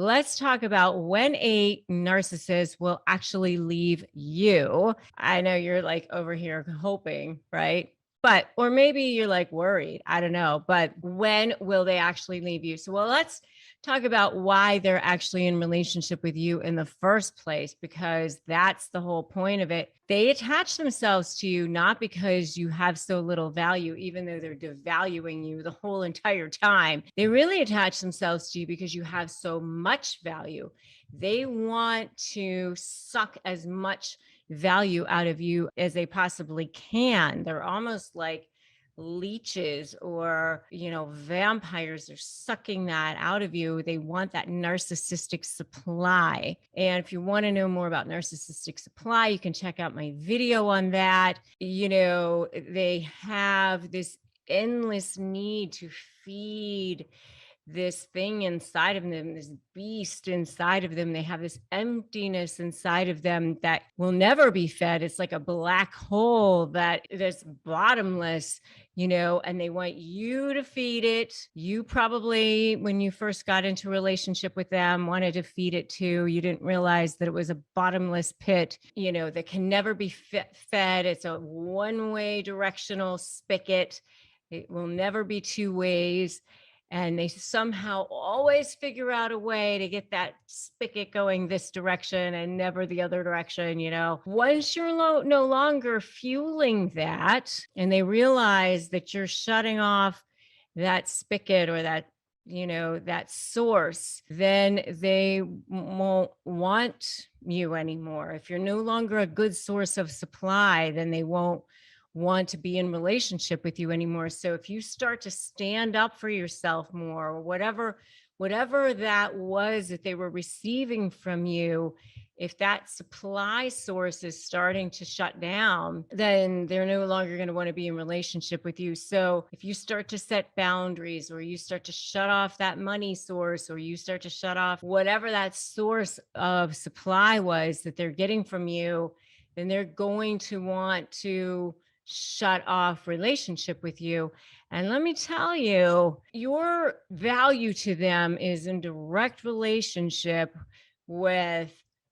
let's talk about when a narcissist will actually leave you. I know you're like over here hoping, right? But, or maybe you're like worried. I don't know. But when will they actually leave you? So, well, let's talk about why they're actually in relationship with you in the first place, because that's the whole point of it. They attach themselves to you not because you have so little value, even though they're devaluing you the whole entire time. They really attach themselves to you because you have so much value. They want to suck as much value out of you as they possibly can. They're almost like leeches or, vampires. They're sucking that out of you. They want that narcissistic supply. And if you want to know more about narcissistic supply, you can check out my video on that. They have this endless need to feed this thing inside of them, this beast inside of them. They have this emptiness inside of them that will never be fed. It's like a black hole that is bottomless, and they want you to feed it. You probably, when you first got into a relationship with them, wanted to feed it too. You didn't realize that it was a bottomless pit, that can never be fed. It's a one-way directional spigot. It will never be two ways. And they somehow always figure out a way to get that spigot going this direction and never the other direction. Once you're no longer fueling that, and they realize that you're shutting off that spigot or that source, then they won't want you anymore. If you're no longer a good source of supply, then they won't want to be in relationship with you anymore. So if you start to stand up for yourself more, or whatever that was that they were receiving from you, if that supply source is starting to shut down, then they're no longer going to want to be in relationship with you. So if you start to set boundaries, or you start to shut off that money source, or you start to shut off whatever that source of supply was that they're getting from you, then they're going to want to shut off relationship with you. And let me tell you, your value to them is in direct relationship with,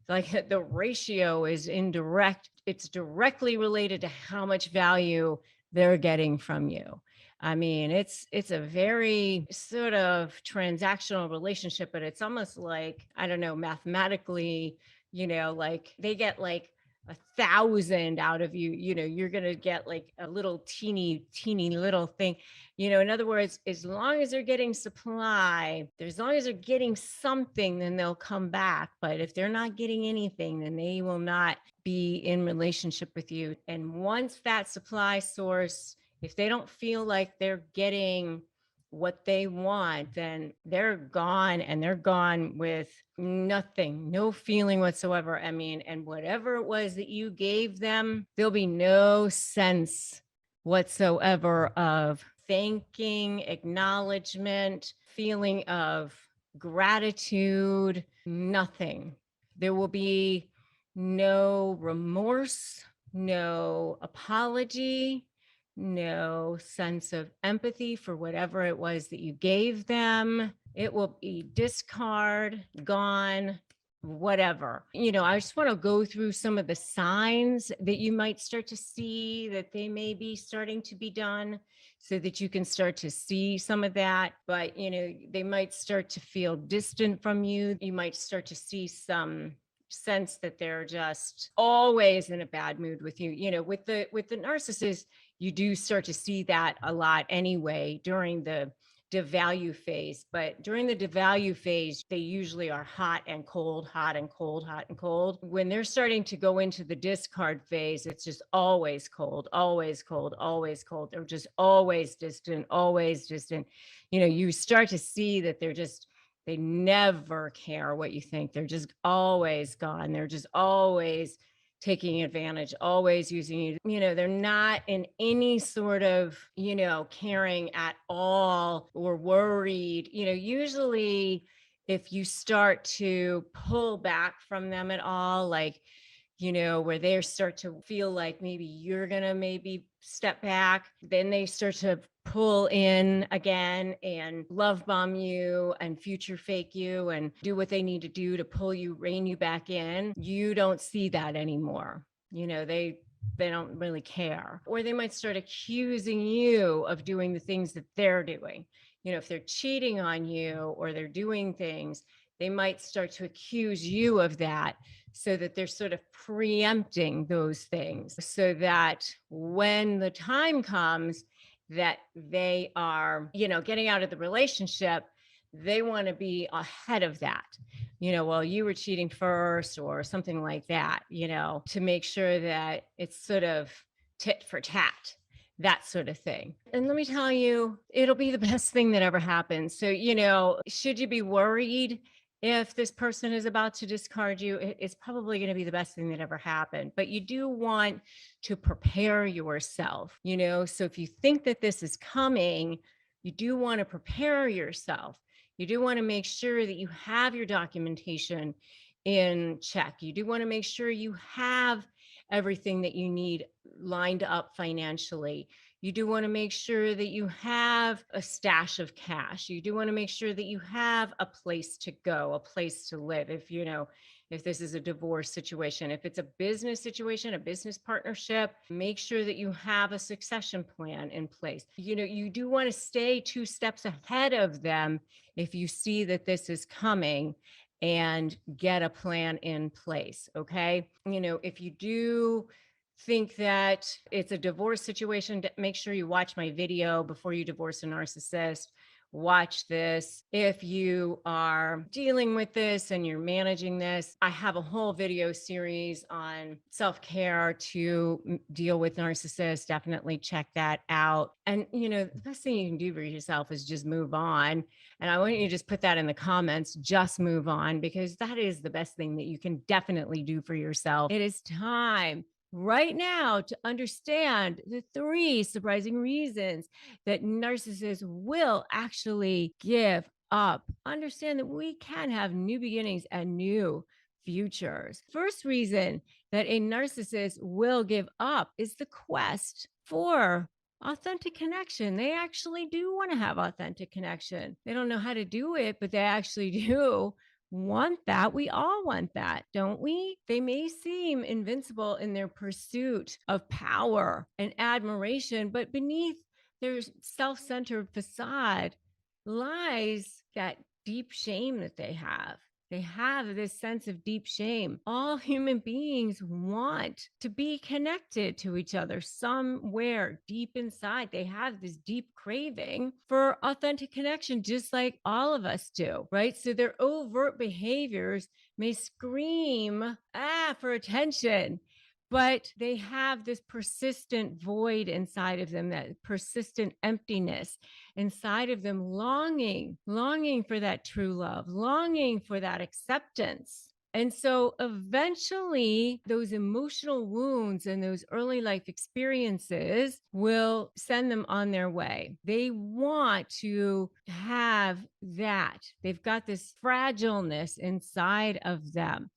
like, the ratio is indirect. It's directly related to how much value they're getting from you. I mean, it's a very sort of transactional relationship, but it's almost like, I don't know, mathematically, like they get like 1,000 out of you, you're going to get like a little teeny little thing. In other words, as long as they're getting supply, as long as they're getting something, then they'll come back. But if they're not getting anything, then they will not be in relationship with you. And once that supply source, if they don't feel like they're getting what they want, then they're gone, and they're gone with nothing, no feeling whatsoever. I mean, and whatever it was that you gave them, there'll be no sense whatsoever of thanking, acknowledgement, feeling of gratitude, nothing. There will be no remorse, no apology, no sense of empathy for whatever it was that you gave them. It will be discard, gone, whatever. I just want to go through some of the signs that you might start to see that they may be starting to be done, so that you can start to see some of that. But, they might start to feel distant from you. You might start to see some sense that they're just always in a bad mood with you. With the narcissist, you do start to see that a lot anyway during the devalue phase. But during the devalue phase, they usually are hot and cold, hot and cold, hot and cold. When they're starting to go into the discard phase, it's just always cold, always cold, always cold. They're just always distant, always distant. You start to see that they never care what you think. They're just always gone. They're just always taking advantage, always using you. They're not in any sort of, caring at all or worried. Usually if you start to pull back from them at all, like, where they start to feel like maybe you're going to maybe step back, then they start to pull in again and love bomb you and future fake you and do what they need to do to pull you, rein you back in, you don't see that anymore. They don't really care. Or they might start accusing you of doing the things that they're doing. If they're cheating on you or they're doing things, they might start to accuse you of that, so that they're sort of preempting those things, so that when the time comes that they are, getting out of the relationship, they want to be ahead of that. Well, you were cheating first or something like that, to make sure that it's sort of tit for tat, that sort of thing. And let me tell you, it'll be the best thing that ever happens. So, should you be worried if this person is about to discard you? It's probably going to be the best thing that ever happened. But you do want to prepare yourself, so if you think that this is coming, you do want to prepare yourself. You do want to make sure that you have your documentation in check. You do want to make sure you have everything that you need lined up financially. You do want to make sure that you have a stash of cash. You do want to make sure that you have a place to go, a place to live. If this is a divorce situation, if it's a business situation, a business partnership, make sure that you have a succession plan in place. You do want to stay 2 steps ahead of them if you see that this is coming, and get a plan in place. Okay. If you do think that it's a divorce situation, make sure you watch my video, Before You Divorce a Narcissist. Watch this. If you are dealing with this and you're managing this, I have a whole video series on self-care to deal with narcissists. Definitely check that out. And, the best thing you can do for yourself is just move on. And I want you to just put that in the comments, just move on, because that is the best thing that you can definitely do for yourself. It is time right now to understand the 3 surprising reasons that narcissists will actually give up. Understand that we can have new beginnings and new futures. First reason that a narcissist will give up is the quest for authentic connection. They actually do want to have authentic connection. They don't know how to do it, but they actually do want that. We all want that, don't we? They may seem invincible in their pursuit of power and admiration, but beneath their self-centered facade lies that deep shame that they have. They have this sense of deep shame. All human beings want to be connected to each other somewhere deep inside. They have this deep craving for authentic connection, just like all of us do, right? So their overt behaviors may scream, for attention, but they have this persistent void inside of them, that persistent emptiness inside of them, longing for that true love, longing for that acceptance. And so eventually those emotional wounds and those early life experiences will send them on their way. They want to have that. They've got this fragileness inside of them.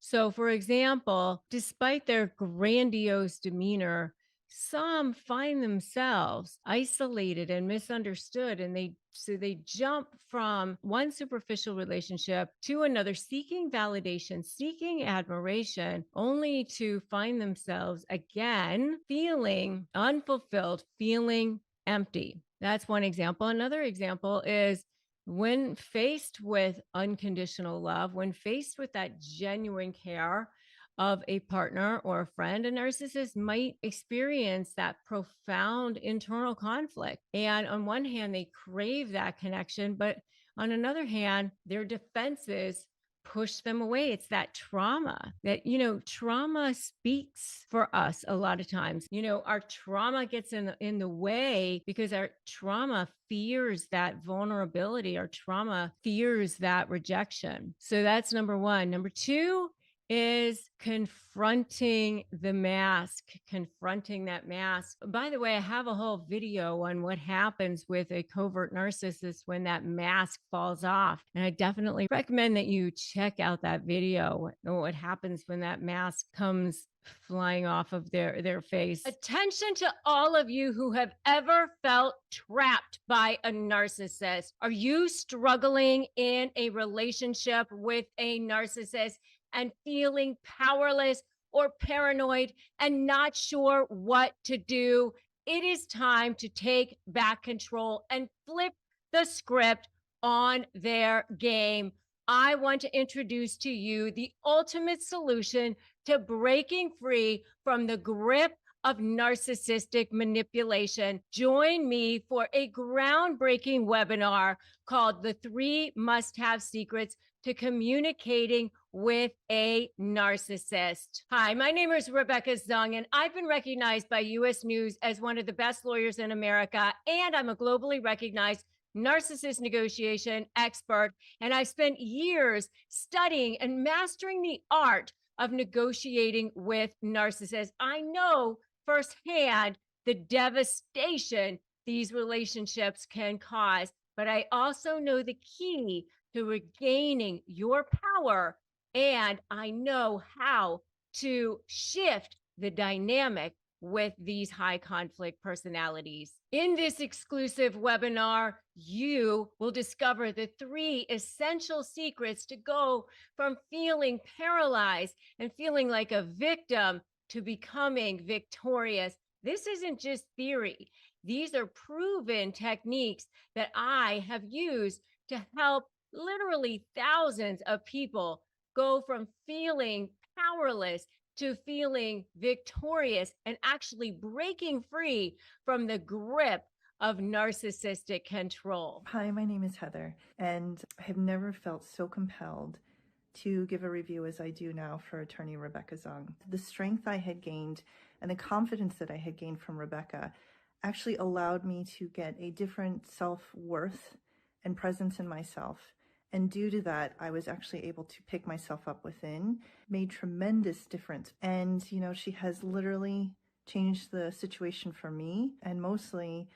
So, for example, despite their grandiose demeanor, some find themselves isolated and misunderstood, and they jump from one superficial relationship to another, seeking validation, seeking admiration, only to find themselves again feeling unfulfilled, feeling empty. That's one example. Another example is when faced with unconditional love, when faced with that genuine care of a partner or a friend, a narcissist might experience that profound internal conflict. And on one hand, they crave that connection, but on another hand, their defenses push them away. It's that trauma that, trauma speaks for us a lot of times. Our trauma gets in the way because our trauma fears that vulnerability. Our trauma fears that rejection. So that's number 1. Number 2 is confronting the mask, confronting that mask. By the way, I have a whole video on what happens with a covert narcissist when that mask falls off. And I definitely recommend that you check out that video, what happens when that mask comes flying off of their face. Attention to all of you who have ever felt trapped by a narcissist. Are you struggling in a relationship with a narcissist and feeling powerless or paranoid and not sure what to do? It is time to take back control and flip the script on their game. I want to introduce to you the ultimate solution to breaking free from the grip of narcissistic manipulation. Join me for a groundbreaking webinar called The 3 Must Have Secrets to Communicating with a Narcissist. Hi, my name is Rebecca Zung, and I've been recognized by US News as one of the best lawyers in America, and I'm a globally recognized narcissist negotiation expert. And I've spent years studying and mastering the art of negotiating with narcissists. I know firsthand the devastation these relationships can cause, but I also know the key to regaining your power, and I know how to shift the dynamic with these high conflict personalities. In this exclusive webinar, you will discover the 3 essential secrets to go from feeling paralyzed and feeling like a victim to becoming victorious. This isn't just theory. These are proven techniques that I have used to help literally thousands of people go from feeling powerless to feeling victorious and actually breaking free from the grip of narcissistic control. Hi, my name is Heather, and I have never felt so compelled to give a review as I do now for attorney Rebecca Zung. The strength I had gained and the confidence that I had gained from Rebecca actually allowed me to get a different self-worth and presence in myself. And due to that, I was actually able to pick myself up within, made tremendous difference. And, she has literally changed the situation for me and mostly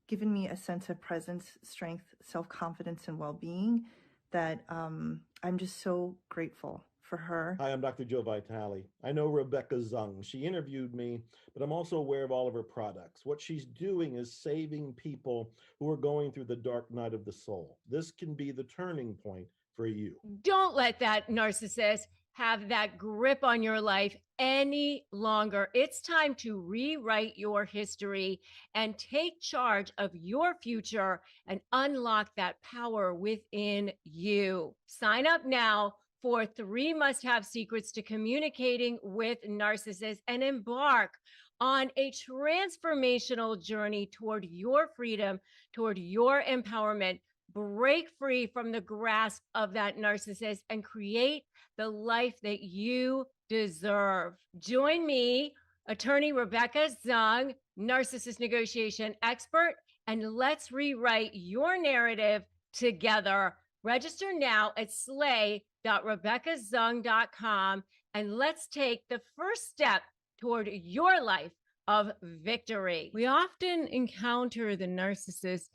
given me a sense of presence, strength, self-confidence, and well-being that I'm just so grateful for her. Hi, I'm Dr. Joe Vitale. I know Rebecca Zung. She interviewed me, but I'm also aware of all of her products. What she's doing is saving people who are going through the dark night of the soul. This can be the turning point for you. Don't let that narcissist have that grip on your life any longer. It's time to rewrite your history and take charge of your future and unlock that power within you. Sign up now for 3 must-have secrets to communicating with narcissists and embark on a transformational journey toward your freedom, toward your empowerment. Break free from the grasp of that narcissist and create the life that you deserve. Join me, attorney Rebecca Zung, narcissist negotiation expert, and let's rewrite your narrative together. Register now at slay.rebeccazung.com, and let's take the first step toward your life of victory. We often encounter the narcissist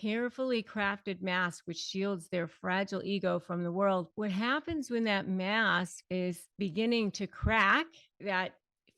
carefully crafted mask which shields their fragile ego from the world. What happens when that mask is beginning to crack, that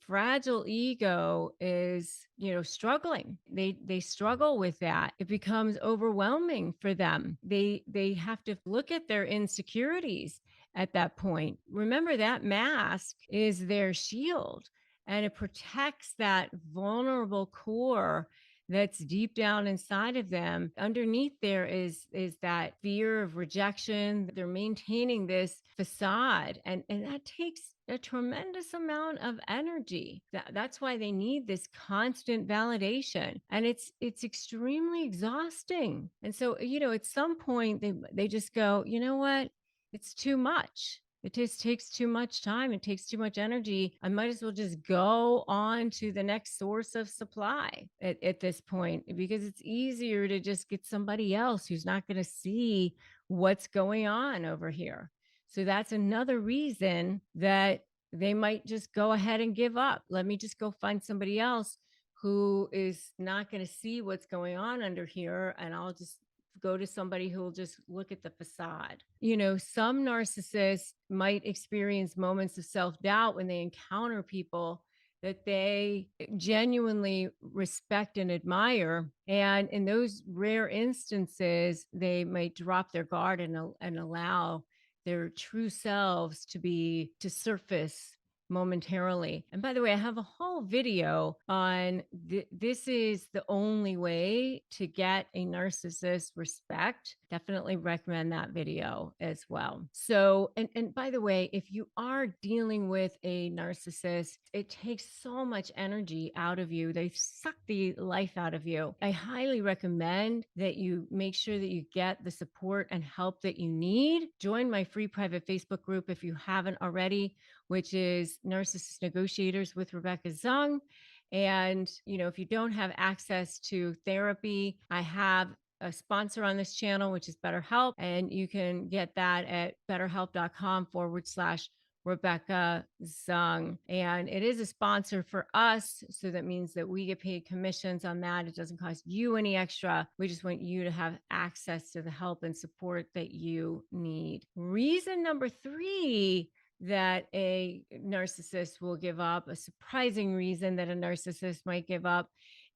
fragile ego is, struggling. They struggle with that. It becomes overwhelming for them. They have to look at their insecurities at that point. Remember, that mask is their shield, and it protects that vulnerable core that's deep down inside of them. Underneath there is that fear of rejection. They're maintaining this facade, and that takes a tremendous amount of energy. That's why they need this constant validation, and it's extremely exhausting. And so, at some point they just go, you know what? It's too much. It just takes too much time. It takes too much energy. I might as well just go on to the next source of supply at this point, because it's easier to just get somebody else who's not going to see what's going on over here. So that's another reason that they might just go ahead and give up. Let me just go find somebody else who is not going to see what's going on under here, and I'll just go to somebody who will just look at the facade. Some narcissists might experience moments of self-doubt when they encounter people that they genuinely respect and admire. And in those rare instances, they might drop their guard and allow their true selves to surface momentarily. And by the way, I have a whole video on this is the only way to get a narcissist respect. Definitely recommend that video as well. So, and by the way, if you are dealing with a narcissist, it takes so much energy out of you. They suck the life out of you. I highly recommend that you make sure that you get the support and help that you need. Join my free private Facebook group if you haven't already, which is Narcissist Negotiators with Rebecca Zung. And, if you don't have access to therapy, I have a sponsor on this channel, which is BetterHelp. And you can get that at betterhelp.com/Rebecca Zung. And it is a sponsor for us. So that means that we get paid commissions on that. It doesn't cost you any extra. We just want you to have access to the help and support that you need. Reason number 3 that a narcissist will give up, a surprising reason that a narcissist might give up,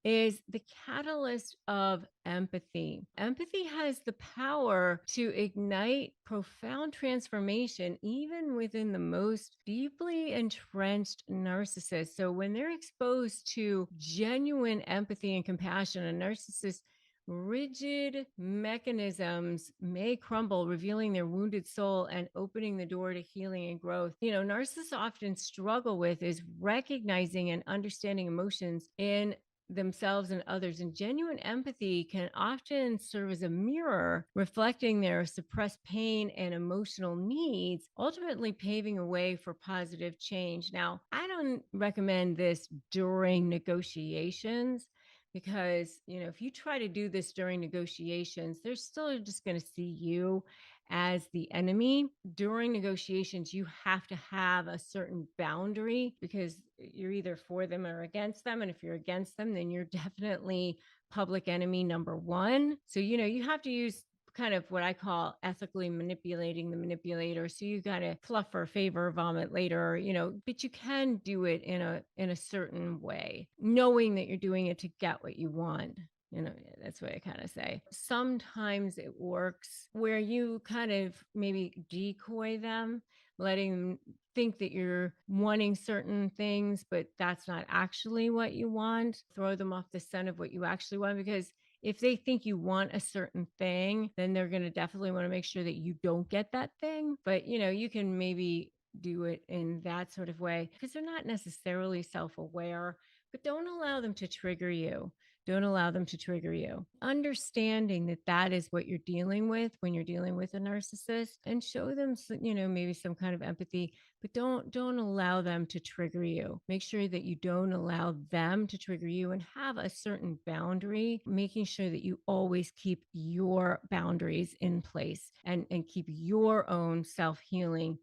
is the catalyst of empathy. Empathy has the power to ignite profound transformation, even within the most deeply entrenched narcissists. So when they're exposed to genuine empathy and compassion, a narcissist rigid mechanisms may crumble, revealing their wounded soul and opening the door to healing and growth. Narcissists often struggle with is recognizing and understanding emotions in themselves and others. And genuine empathy can often serve as a mirror, reflecting their suppressed pain and emotional needs, ultimately paving a way for positive change. Now, I don't recommend this during negotiations, because, if you try to do this during negotiations, they're still just going to see you as the enemy. During negotiations, you have to have a certain boundary, because you're either for them or against them. And if you're against them, then you're definitely public enemy number 1. So, you have to use kind of what I call ethically manipulating the manipulator. So you got to fluff or favor, vomit later, but you can do it in a certain way, knowing that you're doing it to get what you want. That's what I kind of say. Sometimes it works where you kind of maybe decoy them, letting them think that you're wanting certain things, but that's not actually what you want. Throw them off the scent of what you actually want, because if they think you want a certain thing, then they're going to definitely want to make sure that you don't get that thing. But, you can maybe do it in that sort of way, because they're not necessarily self-aware, but don't allow them to trigger you. Don't allow them to trigger you. Understanding that that is what you're dealing with when you're dealing with a narcissist, and show them, maybe some kind of empathy, but don't allow them to trigger you. Make sure that you don't allow them to trigger you, and have a certain boundary, making sure that you always keep your boundaries in place and keep your own self-healing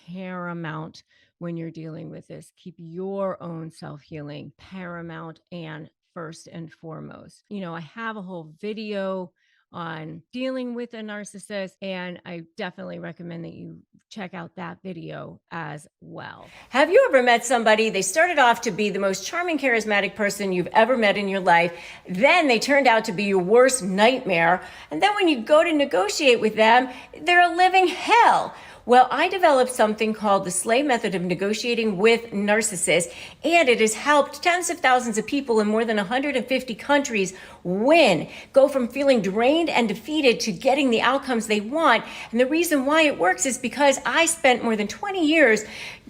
paramount when you're dealing with this. Keep your own self-healing paramount and first and foremost. I have a whole video on dealing with a narcissist, and I definitely recommend that you check out that video as well. Have you ever met somebody, they started off to be the most charming, charismatic person you've ever met in your life, then they turned out to be your worst nightmare, and then when you go to negotiate with them, they're a living hell? Well, I developed something called the Slave Method of Negotiating with Narcissists, and it has helped tens of thousands of people in more than 150 countries win, go from feeling drained and defeated to getting the outcomes they want. And the reason why it works is because I spent more than 20 years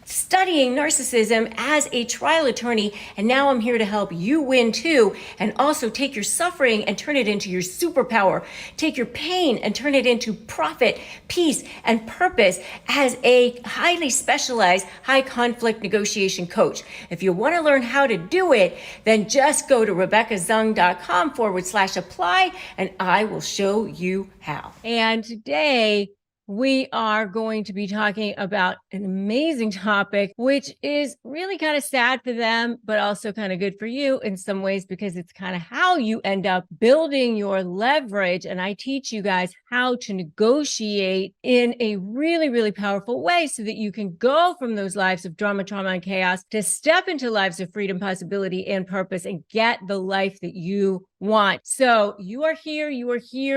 studying narcissism as a trial attorney, and now I'm here to help you win too, and also take your suffering and turn it into your superpower. Take your pain and turn it into profit, peace, and purpose as a highly specialized high conflict negotiation coach. If you want to learn how to do it, then just go to RebeccaZung.com/apply, and I will show you how. And today, we are going to be talking about an amazing topic, which is really kind of sad for them, but also kind of good for you in some ways, because it's kind of how you end up building your leverage. And I teach you guys how to negotiate in a really, really powerful way so that you can go from those lives of drama, trauma, and chaos to step into lives of freedom, possibility, and purpose and get the life that you want. So you are here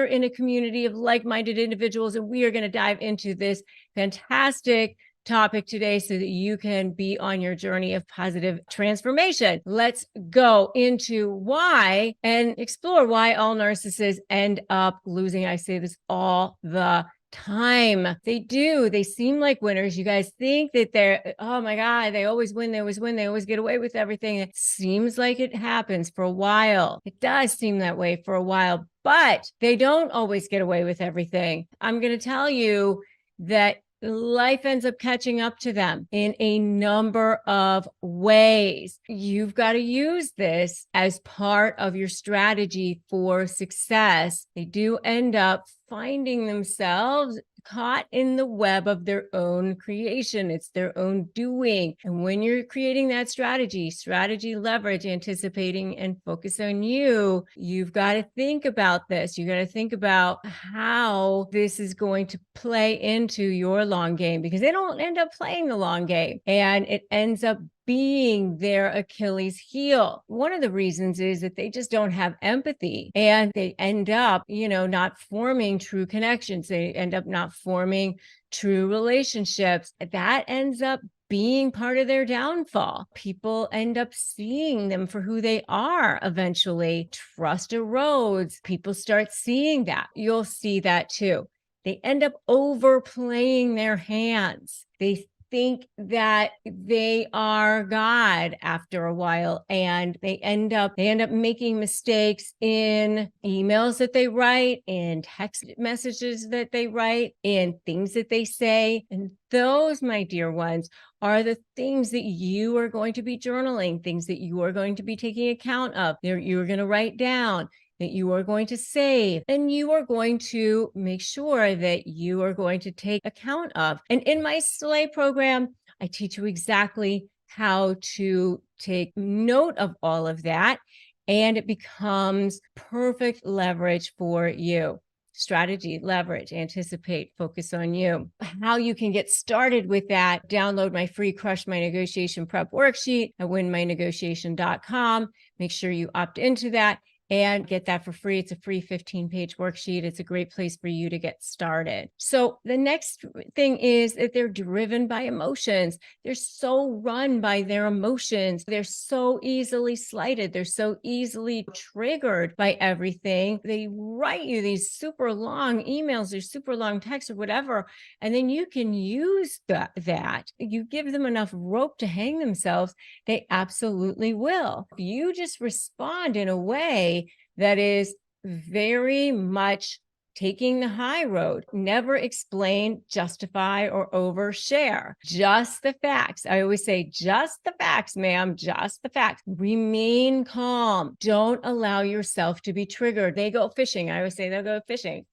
in a community of like-minded individuals, and we are going to dive into this fantastic topic today so that you can be on your journey of positive transformation. Let's go into why and explore why all narcissists end up losing. I say this all the time. They do. They seem like winners. You guys think that they're, oh my God, they always win. They always win. They always get away with everything. It seems like it happens for a while. It does seem that way for a while, but they don't always get away with everything. I'm going to tell you that life ends up catching up to them in a number of ways. You've got to use this as part of your strategy for success. They do end up finding themselves caught in the web of their own creation. It's their own doing. And when you're creating that strategy, leverage, anticipating, and focus on you, you've got to think about this. You got to think about how this is going to play into your long game, because they don't end up playing the long game, and it ends up being their Achilles heel. One of the reasons is that they just don't have empathy, and they end up, not forming true connections. They end up not forming true relationships. That ends up being part of their downfall. People end up seeing them for who they are eventually. Trust erodes. People start seeing that. You'll see that too. They end up overplaying their hands. They think that they are God after a while, and they end up making mistakes in emails that they write, in text messages that they write, in things that they say. And those, my dear ones, are the things that you are going to be journaling, things that you are going to be taking account of, you're going to write down, that you are going to save, and you are going to make sure that you are going to take account of. And in my Slay program, I teach you exactly how to take note of all of that, and it becomes perfect leverage for you. Strategy, leverage, anticipate, focus on you. How you can get started with that: download my free Crush My Negotiation Prep worksheet at winmynegotiation.com. Make sure you opt into that and get that for free. It's a free 15-page worksheet. It's a great place for you to get started. So the next thing is that they're driven by emotions. They're so run by their emotions. They're so easily slighted. They're so easily triggered by everything. They write you these super long emails or super long texts or whatever, and then you can use that. You give them enough rope to hang themselves, they absolutely will. If you just respond in a way that is very much taking the high road, never explain, justify, or overshare. Just the facts. I always say, just the facts, ma'am, just the facts. Remain calm. Don't allow yourself to be triggered. They go fishing. I always say they'll go fishing.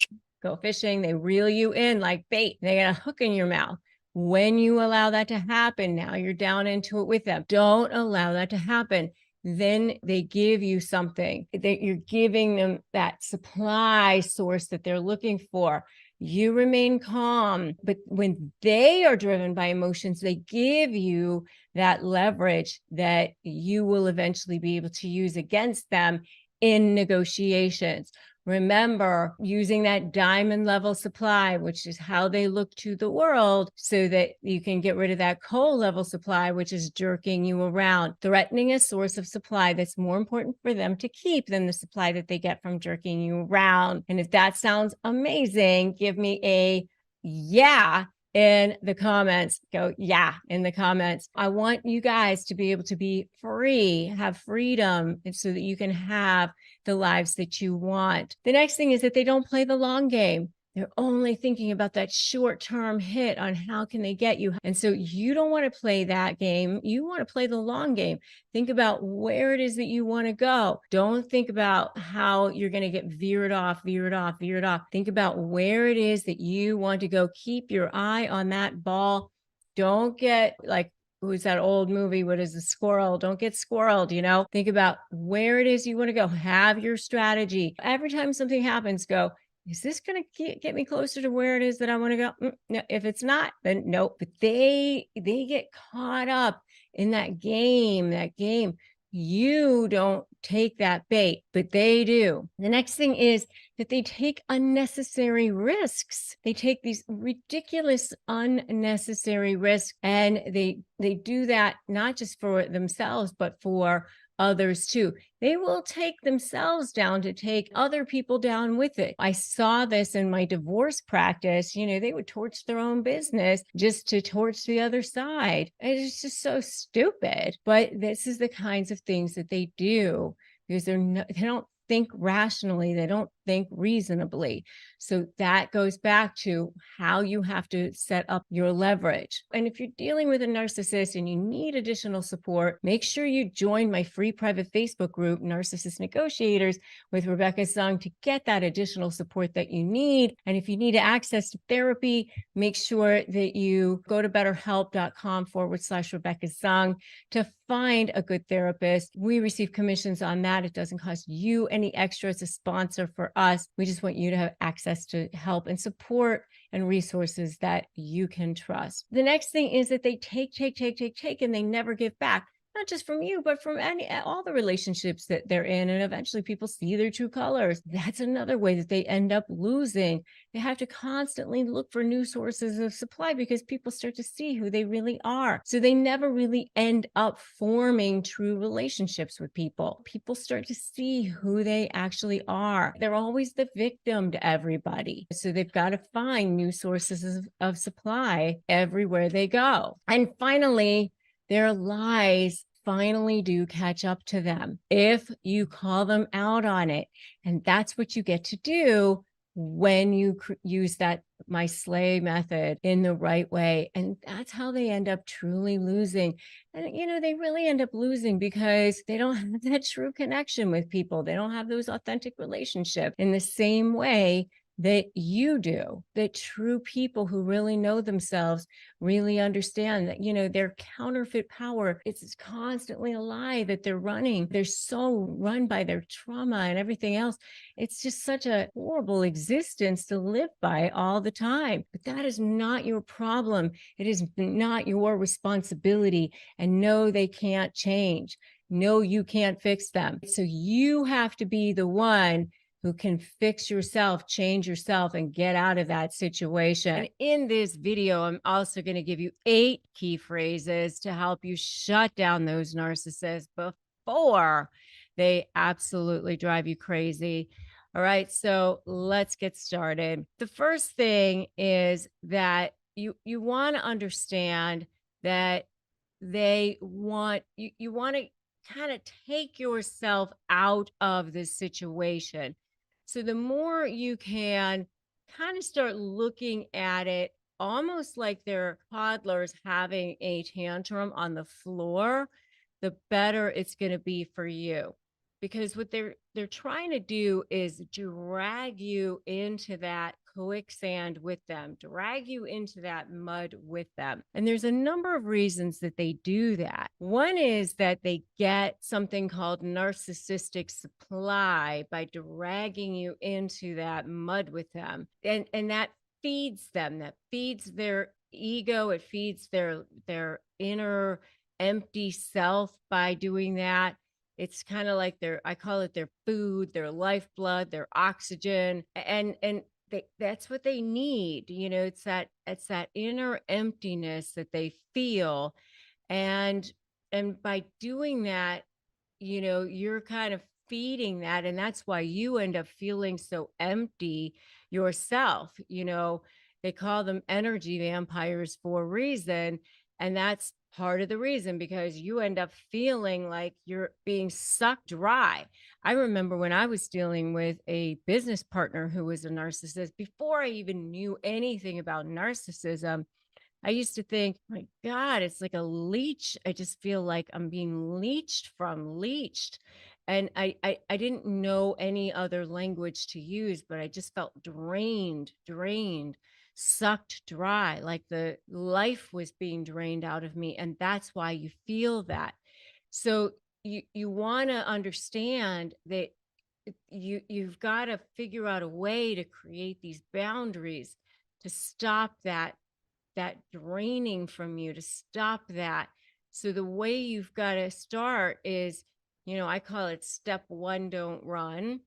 Go fishing. They reel you in like bait. They get a hook in your mouth. When you allow that to happen, now you're down into it with them. Don't allow that to happen. Then they give you something that you're giving them, that supply source that they're looking for. You remain calm, but when they are driven by emotions, they give you that leverage that you will eventually be able to use against them in negotiations. Remember, using that diamond level supply, which is how they look to the world, so that you can get rid of that coal level supply, which is jerking you around, threatening a source of supply that's more important for them to keep than the supply that they get from jerking you around. And if that sounds amazing, give me a yeah in the comments. Go yeah in the comments. I want you guys to be able to be free, have freedom, and so that you can have the lives that you want. The next thing is that they don't play the long game. They're only thinking about that short-term hit on how can they get you. And so you don't want to play that game. You want to play the long game. Think about where it is that you want to go. Don't think about how you're going to get veered off, veered off, veered off. Think about where it is that you want to go. Keep your eye on that ball. Don't get like, who's that old movie? What is the squirrel? Don't get squirreled, Think about where it is you want to go. Have your strategy. Every time something happens, go, is this going to get me closer to where it is that I want to go? No, if it's not, then nope. But they get caught up in that game, You don't take that bait, but they do. The next thing is that they take unnecessary risks. They take these ridiculous, unnecessary risks, and they do that not just for themselves, but for others too. They will take themselves down to take other people down with it. I saw this in my divorce practice. They would torch their own business just to torch the other side. It's just so stupid. But this is the kinds of things that they do because they don't think rationally. They don't think reasonably. So that goes back to how you have to set up your leverage. And if you're dealing with a narcissist and you need additional support, make sure you join my free private Facebook group, Narcissist Negotiators with Rebecca Zung, to get that additional support that you need. And if you need access to therapy, make sure that you go to betterhelp.com/Rebecca Zung to find a good therapist. We receive commissions on that. It doesn't cost you any extra. It's a sponsor for us. We just want you to have access to help and support and resources that you can trust. The next thing is that they take, and they never give back. Not just from you, but from all the relationships that they're in. And eventually people see their true colors. That's another way that they end up losing. They have to constantly look for new sources of supply because people start to see who they really are. So they never really end up forming true relationships with people. People start to see who they actually are. They're always the victim to everybody. So they've got to find new sources of supply everywhere they go. And finally, their lies finally do catch up to them if you call them out on it. And that's what you get to do when you use that my slay method in the right way. And that's how they end up truly losing. And, they really end up losing because they don't have that true connection with people. They don't have those authentic relationships in the same way that you do. That true people who really know themselves really understand that, their counterfeit power, it's constantly a lie that they're running. They're so run by their trauma and everything else. It's just such a horrible existence to live by all the time. But that is not your problem. It is not your responsibility. And no, they can't change. No, you can't fix them. So you have to be the one who can fix yourself, change yourself, and get out of that situation. And in this video, I'm also going to give you 8 key phrases to help you shut down those narcissists before they absolutely drive you crazy. All right, so let's get started. The first thing is that you want to understand that they want you want to kind of take yourself out of this situation. So the more you can kind of start looking at it almost like they're toddlers having a tantrum on the floor, the better it's going to be for you. Because what they're trying to do is drag you into that quicksand with them, drag you into that mud with them. And there's a number of reasons that they do that. One is that they get something called narcissistic supply by dragging you into that mud with them. And that feeds them, that feeds their ego, it feeds their inner empty self by doing that. It's kind of like I call it their food, their lifeblood, their oxygen. And that's what they need. It's that inner emptiness that they feel. And by doing that, you're kind of feeding that. And that's why you end up feeling so empty yourself. They call them energy vampires for a reason. And that's part of the reason, because you end up feeling like you're being sucked dry. I remember when I was dealing with a business partner who was a narcissist, before I even knew anything about narcissism, I used to think, my God, it's like a leech. I just feel like I'm being leached. And I didn't know any other language to use, but I just felt drained, sucked dry, like the life was being drained out of me. And that's why you feel that. So you want to understand that you've got to figure out a way to create these boundaries to stop that draining from you, to stop that. So the way you've got to start is, I call it step 1, don't run.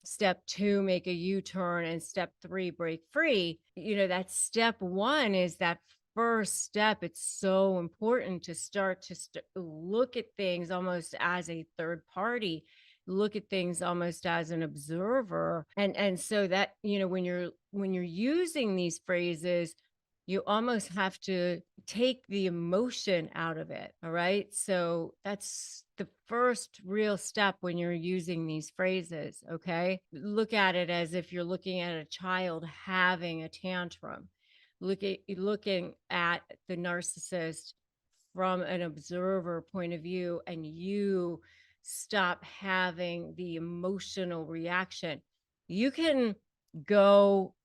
Step 2, make a U-turn, and step 3, break free. That step 1 is that first step. It's so important to start to look at things almost as a third party, look at things almost as an observer. And so that, when you're using these phrases, you almost have to take the emotion out of it. All right. So that's the first real step when you're using these phrases. Okay. Look at it as if you're looking at a child having a tantrum. Looking at the narcissist from an observer point of view, and you stop having the emotional reaction. You can go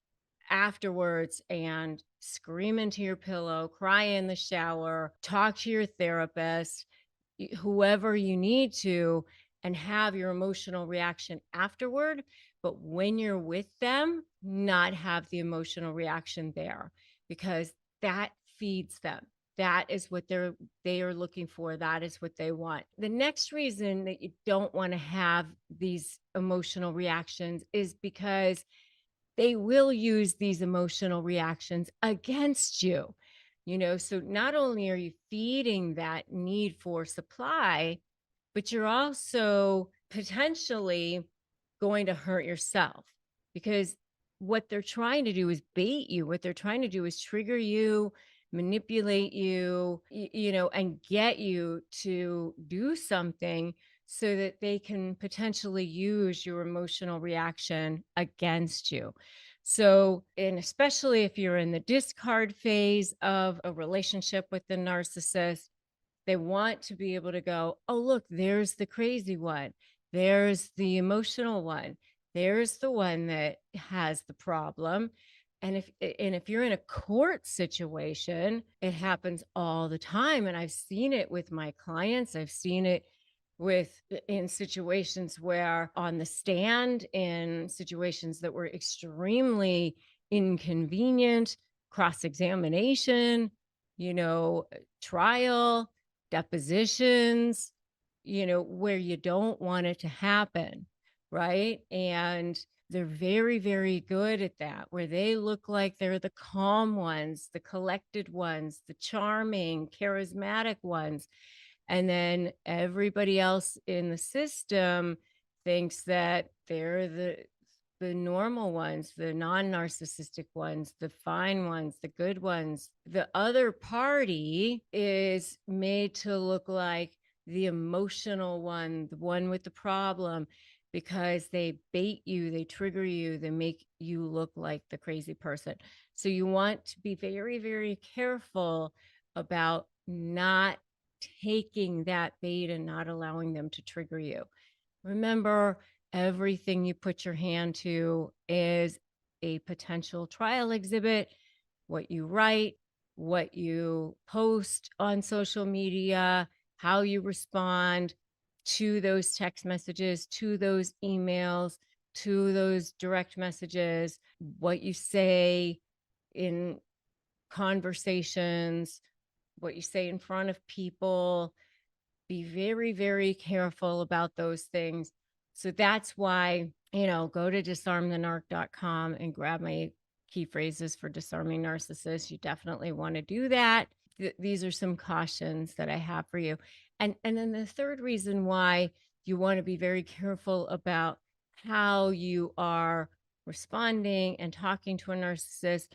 afterwards and scream into your pillow, cry in the shower, talk to your therapist, whoever you need to, and have your emotional reaction afterward. But when you're with them, not have the emotional reaction there, because that feeds them. That is what they are looking for. That is what they want. The next reason that you don't want to have these emotional reactions is because they will use these emotional reactions against you. So not only are you feeding that need for supply, but you're also potentially going to hurt yourself, because what they're trying to do is bait you. What they're trying to do is trigger you, manipulate you, and get you to do something so that they can potentially use your emotional reaction against you. So, and especially if you're in the discard phase of a relationship with the narcissist, they want to be able to go, oh, look, there's the crazy one. There's the emotional one. There's the one that has the problem. And if you're in a court situation, it happens all the time. And I've seen it with my clients. I've seen it in situations where on the stand, in situations that were extremely inconvenient, cross-examination, trial, depositions, where you don't want it to happen, right? And they're very, very good at that, where they look like they're the calm ones, the collected ones, the charming, charismatic ones. And then everybody else in the system thinks that they're the normal ones, the non-narcissistic ones, the fine ones, the good ones. The other party is made to look like the emotional one, the one with the problem, because they bait you, they trigger you, they make you look like the crazy person. So you want to be very, very careful about not taking that bait and not allowing them to trigger you. Remember, everything you put your hand to is a potential trial exhibit. What you write, what you post on social media, how you respond to those text messages, to those emails, to those direct messages, what you say in conversations, what you say in front of people. Be very, very careful about those things. So that's why, go to disarmthenarc.com and grab my key phrases for disarming narcissists. You definitely want to do that. These are some cautions that I have for you. And then the third reason why you want to be very careful about how you are responding and talking to a narcissist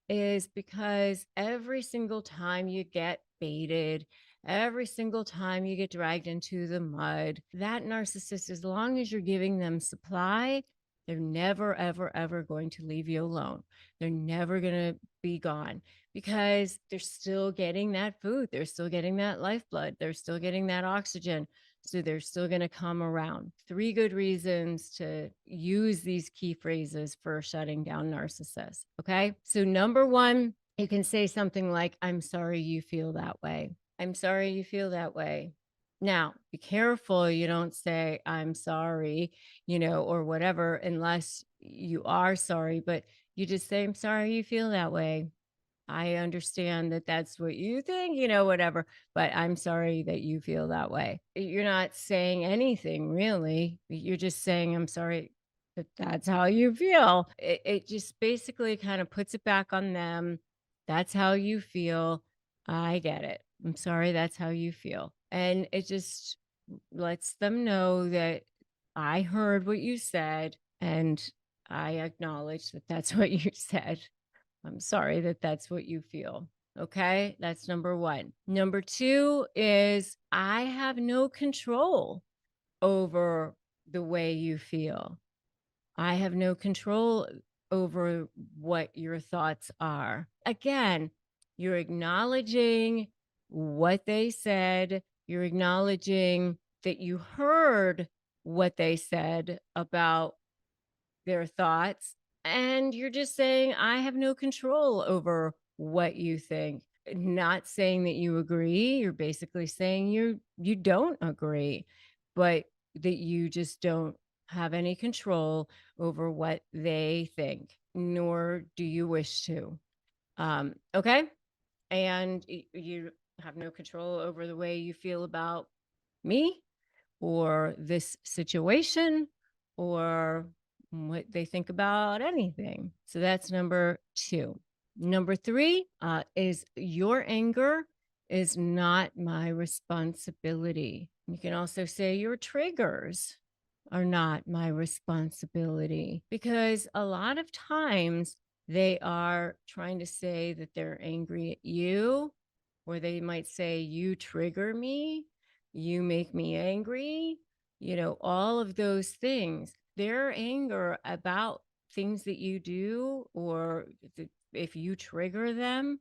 is because every single time you get baited. Every single time you get dragged into the mud, that narcissist, as long as you're giving them supply, they're never, ever, ever going to leave you alone. They're never going to be gone because they're still getting that food. They're still getting that lifeblood. They're still getting that oxygen. So they're still going to come around. 3 good reasons to use these key phrases for shutting down narcissists. Okay. So, number 1, you can say something like, I'm sorry you feel that way. I'm sorry you feel that way. Now, be careful you don't say, I'm sorry, or whatever, unless you are sorry, but you just say, I'm sorry you feel that way. I understand that that's what you think, whatever, but I'm sorry that you feel that way. You're not saying anything really. You're just saying, I'm sorry that that's how you feel. It just basically kind of puts it back on them. That's how you feel. I get it. I'm sorry that's how you feel. And it just lets them know that I heard what you said and I acknowledge that that's what you said. I'm sorry that that's what you feel. Okay. That's number 1. Number 2 is I have no control over the way you feel. I have no control over what your thoughts are. Again, you're acknowledging what they said. You're acknowledging that you heard what they said about their thoughts, and you're just saying, I have no control over what you think. Not saying that you agree. You're basically saying you don't agree, but that you just don't have any control over what they think, nor do you wish to. Okay. And you have no control over the way you feel about me or this situation or what they think about anything. So that's number 2. Number 3 is your anger is not my responsibility. You can also say your triggers are not my responsibility because a lot of times they are trying to say that they're angry at you, or they might say, you trigger me, you make me angry, all of those things. Their anger about things that you do, or if you trigger them,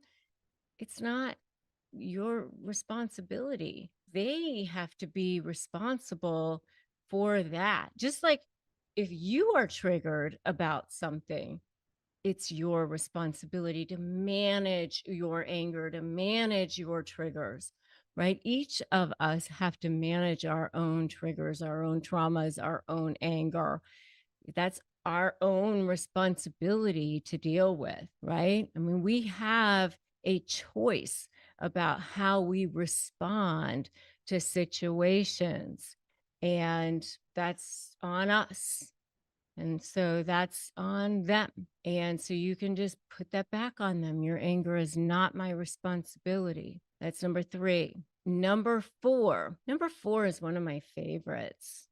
it's not your responsibility. They have to be responsible for that. Just like if you are triggered about something, it's your responsibility to manage your anger, to manage your triggers, right? Each of us have to manage our own triggers, our own traumas, our own anger. That's our own responsibility to deal with, right? I mean, we have a choice about how we respond to situations, and that's on us. And so that's on them. And so you can just put that back on them. Your anger is not my responsibility. That's number 3. Number 4. Number 4 is one of my favorites.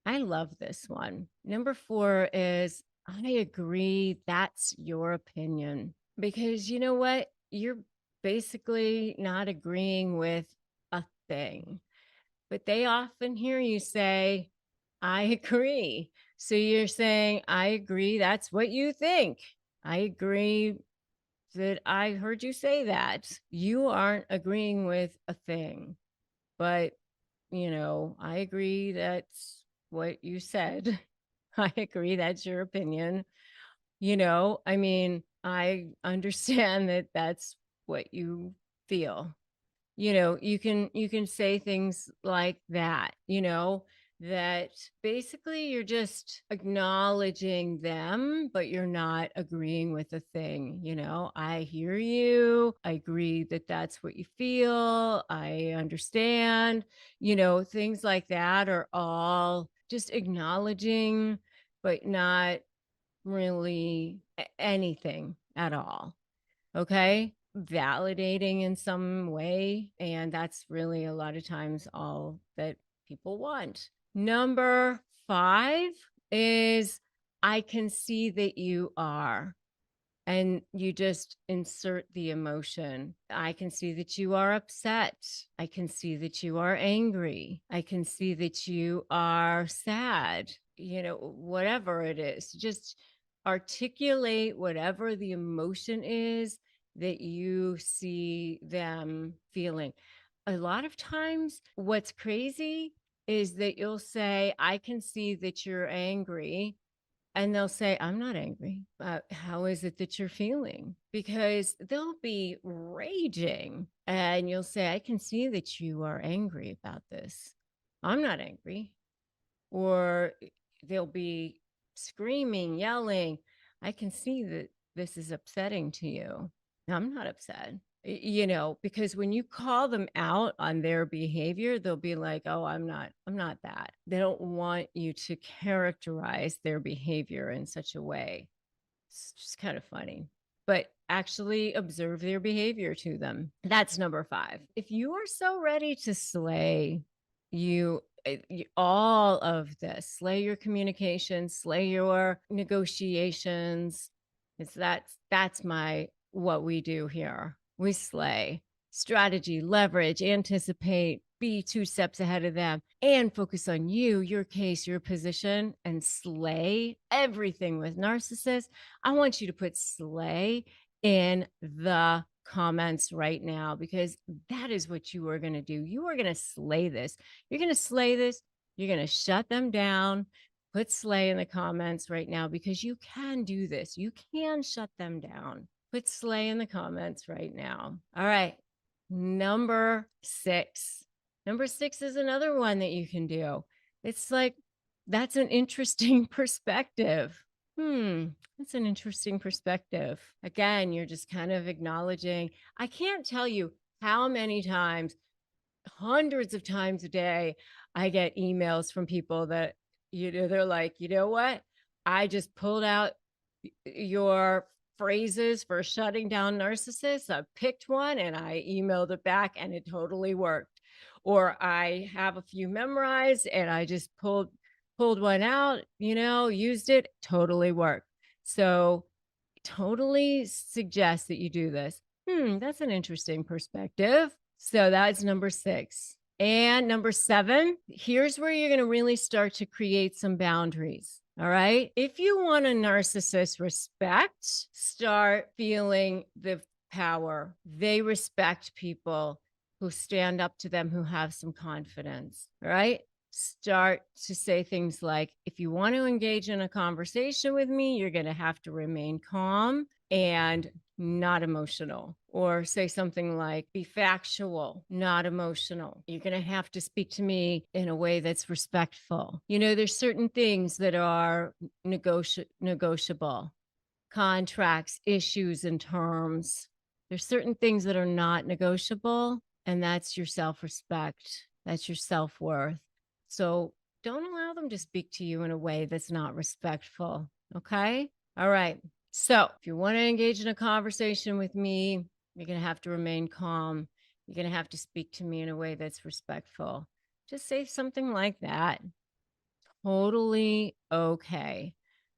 I love this one. Number 4 is I agree. That's your opinion. Because you know what? You're basically not agreeing with a thing. But they often hear you say, I agree. So you're saying, I agree. That's what you think. I agree that I heard you say that. You aren't agreeing with a thing, but I agree that's what you said. I agree that's your opinion. I mean, I understand that that's what you feel. You can say things like that, that basically you're just acknowledging them, but you're not agreeing with a thing. I hear you. I agree that that's what you feel. I understand. Things like that are all just acknowledging, but not really anything at all. Okay. Validating in some way. And that's really a lot of times all that people want. Number 5 is I can see that you are. and you just insert the emotion. I can see that you are upset. I can see that you are angry. I can see that you are sad. Whatever it is, just articulate whatever the emotion is that you see them feeling. A lot of times, what's crazy is that you'll say, I can see that you're angry. And they'll say, I'm not angry. How is it that you're feeling? Because they'll be raging. And you'll say, I can see that you are angry about this. I'm not angry. Or they'll be screaming, yelling. I can see that this is upsetting to you. I'm not upset. Because when you call them out on their behavior, they'll be like, oh, I'm not that. They don't want you to characterize their behavior in such a way. It's just kind of funny, but actually observe their behavior to them. That's number 5. If you are so ready to slay all of this, slay your communication, slay your negotiations, that's what we do here. We slay. Strategy, leverage, anticipate, be 2 steps ahead of them, and focus on you, your case, your position, and slay everything with narcissists. I want you to put slay in the comments right now, because that is what you are going to do. You are going to slay this. You're going to slay this. You're going to shut them down. Put slay in the comments right now, because you can do this. You can shut them down. Put slay in the comments right now. All right. Number 6. Number 6 is another one that you can do. It's like, that's an interesting perspective. That's an interesting perspective. Again, you're just kind of acknowledging. I can't tell you how many times, hundreds of times a day, I get emails from people that, they're like, you know what? I just pulled out your phrases for shutting down narcissists. I picked one and I emailed it back and it totally worked. Or I have a few memorized and I just pulled one out, used it, totally worked. So totally suggest that you do this. That's an interesting perspective. So that's number 6. And number 7, here's where you're going to really start to create some boundaries. All right. If you want a narcissist respect, start feeling the power. They respect people who stand up to them, who have some confidence. All right. Start to say things like, if you want to engage in a conversation with me, you're going to have to remain calm and not emotional. Or say something like, be factual, not emotional. You're going to have to speak to me in a way that's respectful. There's certain things that are negotiable. Contracts, issues, and terms. There's certain things that are not negotiable, and that's your self-respect. That's your self-worth. So don't allow them to speak to you in a way that's not respectful. Okay? All right. So if you want to engage in a conversation with me, you're going to have to remain calm. You're going to have to speak to me in a way that's respectful. Just say something like that. Totally okay.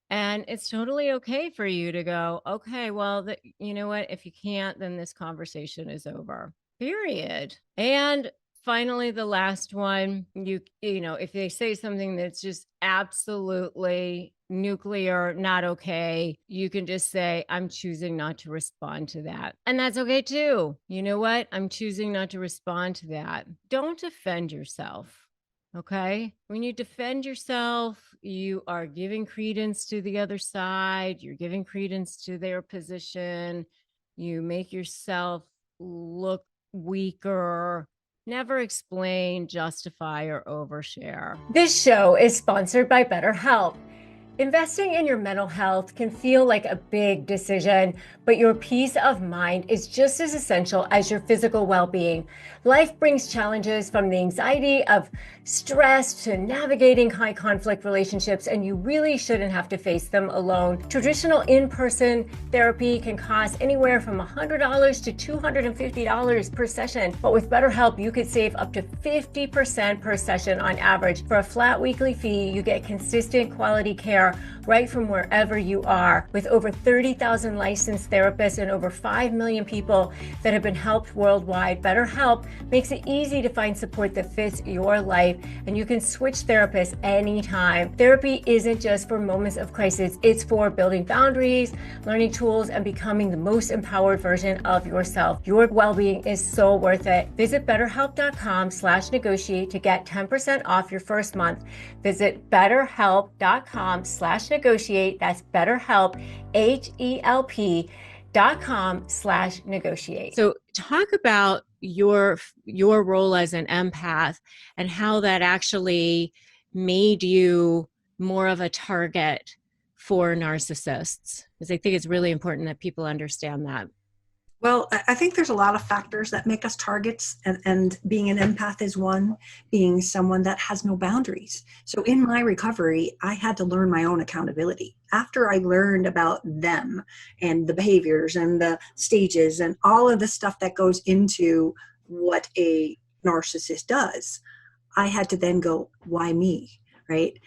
And it's totally okay for you to go, okay, well, you know what? If you can't, then this conversation is over. Period. And finally, the last one, if they say something that's just absolutely nuclear, not okay, you can just say, I'm choosing not to respond to that. And that's okay too. You know what? I'm choosing not to respond to that. Don't defend yourself. Okay. When you defend yourself, you are giving credence to the other side. You're giving credence to their position. You make yourself look weaker. Never explain, justify, or overshare. This show is sponsored by BetterHelp. Investing in your mental health can feel like a big decision, but your peace of mind is just as essential as your physical well-being. Life brings challenges, from the anxiety of stress to navigating high conflict relationships, and you really shouldn't have to face them alone. Traditional in-person therapy can cost anywhere from $100 to $250 per session, but with BetterHelp, you could save up to 50% per session on average. For a flat weekly fee, you get consistent quality care care right from wherever you are. With over 30,000 licensed therapists and over 5 million people that have been helped worldwide, BetterHelp makes it easy to find support that fits your life, and you can switch therapists anytime. Therapy isn't just for moments of crisis, it's for building boundaries, learning tools, and becoming the most empowered version of yourself. Your well-being is so worth it. Visit betterhelp.com/negotiate to get 10% off your first month. Visit betterhelp.com/negotiate. That's BetterHelp, HELP.com/negotiate. So talk about your role as an empath and how that actually made you more of a target for narcissists, because I think it's really important that people understand that. Well, I think there's a lot of factors that make us targets, and being an empath is one, being someone that has no boundaries. So in my recovery, I had to learn my own accountability. After I learned about them and the behaviors and the stages and all of the stuff that goes into what a narcissist does, I had to then go, why me, right?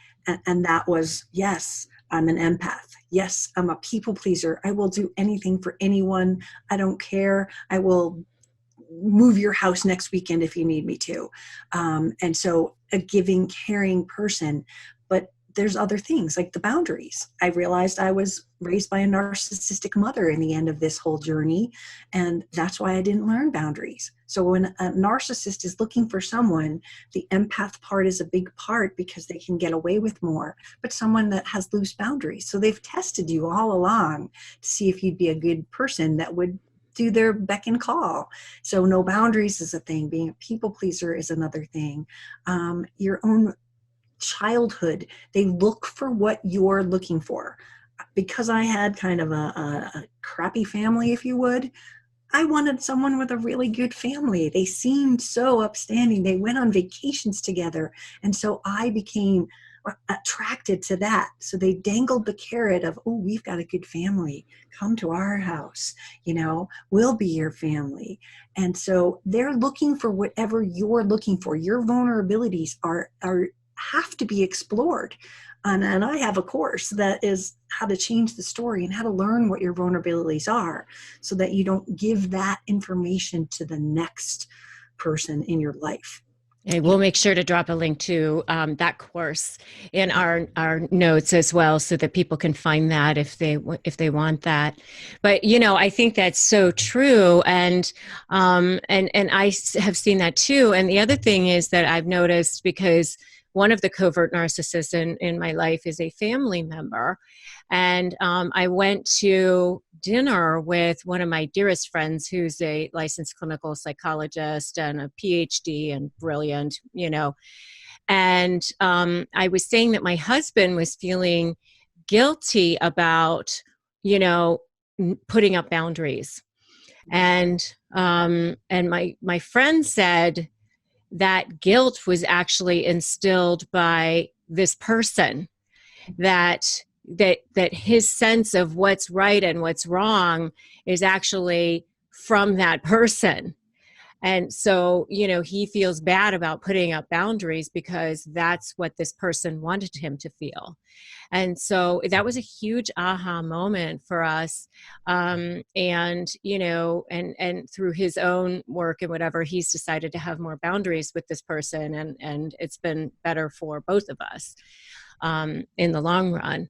And that was, yes, I'm an empath. Yes, I'm a people pleaser. I will do anything for anyone. I don't care. I will move your house next weekend if you need me to. And so a giving, caring person. But there's other things like the boundaries. I realized I was raised by a narcissistic mother in the end of this whole journey. And that's why I didn't learn boundaries. So when a narcissist is looking for someone, the empath part is a big part because they can get away with more, but someone that has loose boundaries. So they've tested you all along to see if you'd be a good person that would do their beck and call. So no boundaries is a thing. Being a people pleaser is another thing. Your own childhood, they look for what you're looking for. Because I had kind of a crappy family, if you would, I wanted someone with a really good family. They seemed so upstanding. They went on vacations together. And so I became attracted to that. So they dangled the carrot of, oh, we've got a good family. Come to our house. We'll be your family. And so they're looking for whatever you're looking for. Your vulnerabilities have to be explored. And I have a course that is how to change the story and how to learn what your vulnerabilities are so that you don't give that information to the next person in your life. Okay, we'll make sure to drop a link to that course in our notes as well, so that people can find that if they want that. But I think that's so true, and I have seen that too. And the other thing is that I've noticed, because one of the covert narcissists in my life is a family member. And I went to dinner with one of my dearest friends who's a licensed clinical psychologist and a PhD and brilliant, And I was saying that my husband was feeling guilty about, putting up boundaries. And my friend said that guilt was actually instilled by this person, that his sense of what's right and what's wrong is actually from that person. And so, he feels bad about putting up boundaries because that's what this person wanted him to feel. And so that was a huge aha moment for us. And through his own work and whatever, he's decided to have more boundaries with this person. And it's been better for both of us in the long run.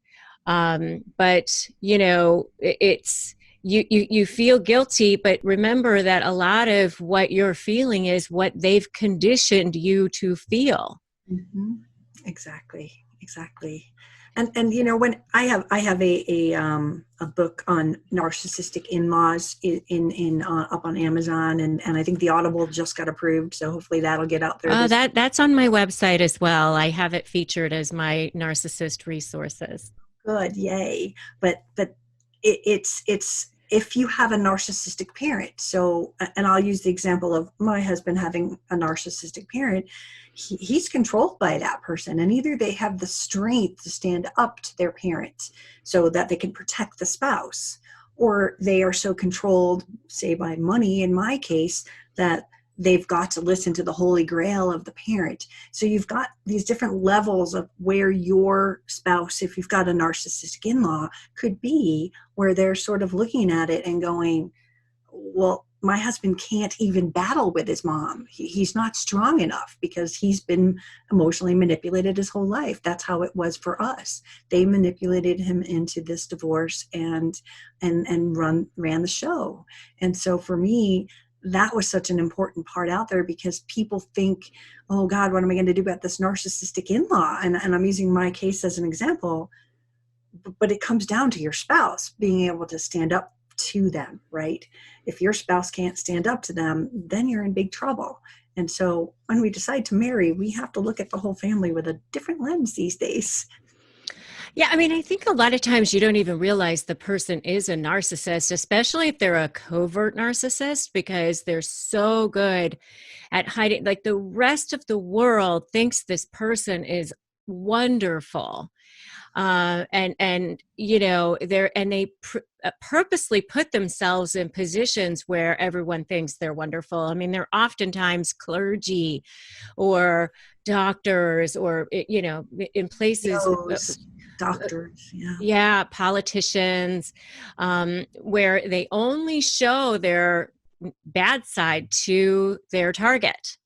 But it's, you feel guilty, but remember that a lot of what you're feeling is what they've conditioned you to feel. Mm-hmm. Exactly. And when I have a book on narcissistic in-laws in up on Amazon, and I think the Audible just got approved, so hopefully that'll get out there. That's on my website as well. I have it featured as my narcissist resources. Good, yay! But it's if you have a narcissistic parent. So, and I'll use the example of my husband having a narcissistic parent. He's controlled by that person, and either they have the strength to stand up to their parents so that they can protect the spouse, or they are so controlled, say by money in my case, that they've got to listen to the holy grail of the parent. So you've got these different levels of where your spouse, if you've got a narcissistic in-law, could be, where they're sort of looking at it and going, well, my husband can't even battle with his mom. He's not strong enough because he's been emotionally manipulated his whole life. That's how it was for us. They manipulated him into this divorce and ran the show. And so for me, that was such an important part out there, because people think, oh God, what am I going to do about this narcissistic in-law? And I'm using my case as an example, but it comes down to your spouse being able to stand up to them, right? If your spouse can't stand up to them, then you're in big trouble. And so when we decide to marry, we have to look at the whole family with a different lens these days. Yeah, I mean, I think a lot of times you don't even realize the person is a narcissist, especially if they're a covert narcissist, because they're so good at hiding. Like, the rest of the world thinks this person is wonderful. And you know, they purposely put themselves in positions where everyone thinks they're wonderful. I mean, they're oftentimes clergy or doctors, or, you know, in places, doctors, yeah, politicians, where they only show their bad side to their target.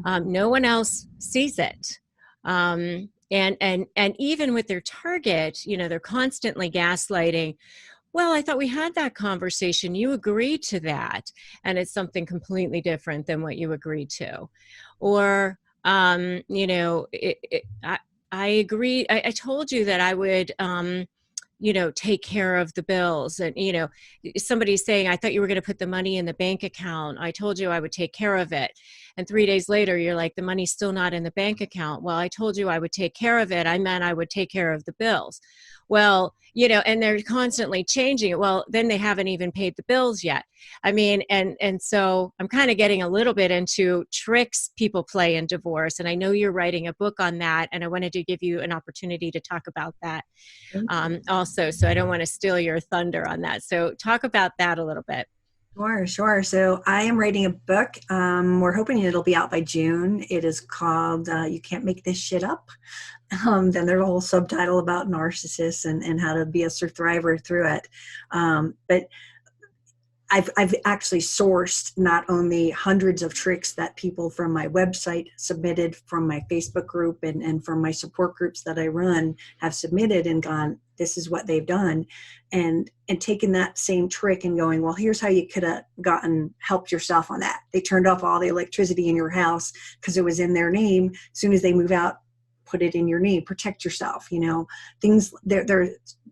No one else sees it. And even with their target, you know, they're constantly gaslighting. Well, I thought we had that conversation. You agreed to that. And it's something completely different than what you agreed to. Or, you know, I agree. I told you that I would, you know, take care of the bills. And, you know, somebody's saying, I thought you were going to put the money in the bank account. I told you I would take care of it. And 3 days later, you're like, the money's still not in the bank account. Well, I told you I would take care of it. I meant I would take care of the bills. Well, you know, and they're constantly changing it. Well, then they haven't even paid the bills yet. I mean, and so I'm kind of getting a little bit into tricks people play in divorce. And I know you're writing a book on that. And I wanted to give you an opportunity to talk about that also. So I don't want to steal your thunder on that. So talk about that a little bit. Sure. So I am writing a book. We're hoping it'll be out by June. It is called You Can't Make This Shit Up. Then there's a whole subtitle about narcissists and how to be a survivor through it. But I've actually sourced not only hundreds of tricks that people from my website submitted, from my Facebook group and from my support groups that I run have submitted and gone, this is what they've done, and taken that same trick and going, well, here's how you could have helped yourself on that. They turned off all the electricity in your house because it was in their name. As soon as they move out, put it in your name, protect yourself, you know, things. There are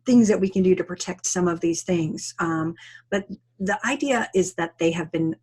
things that we can do to protect some of these things. But the idea is that they have been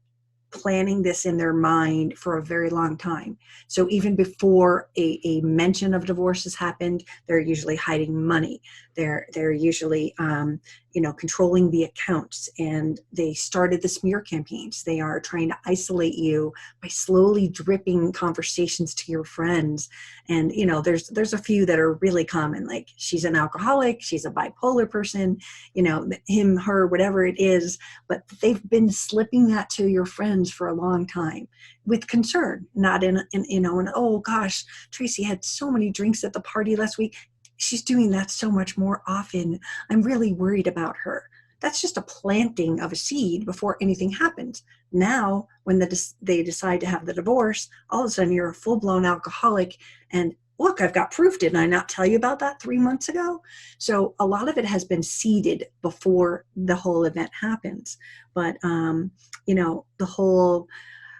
planning this in their mind for a very long time. So even before a mention of divorce has happened, they're usually hiding money. They're usually, you know, controlling the accounts, and they started the smear campaigns. They are trying to isolate you by slowly dripping conversations to your friends. And, you know, there's a few that are really common, like she's an alcoholic, she's a bipolar person, you know, him, her, whatever it is, but they've been slipping that to your friends for a long time with concern, not in you know, and oh gosh, Tracy had so many drinks at the party last week. She's doing that so much more often. I'm really worried about her. That's just a planting of a seed before anything happens. Now, when they decide to have the divorce, all of a sudden you're a full-blown alcoholic. And look, I've got proof. Didn't I not tell you about that 3 months ago? So a lot of it has been seeded before the whole event happens. But, you know,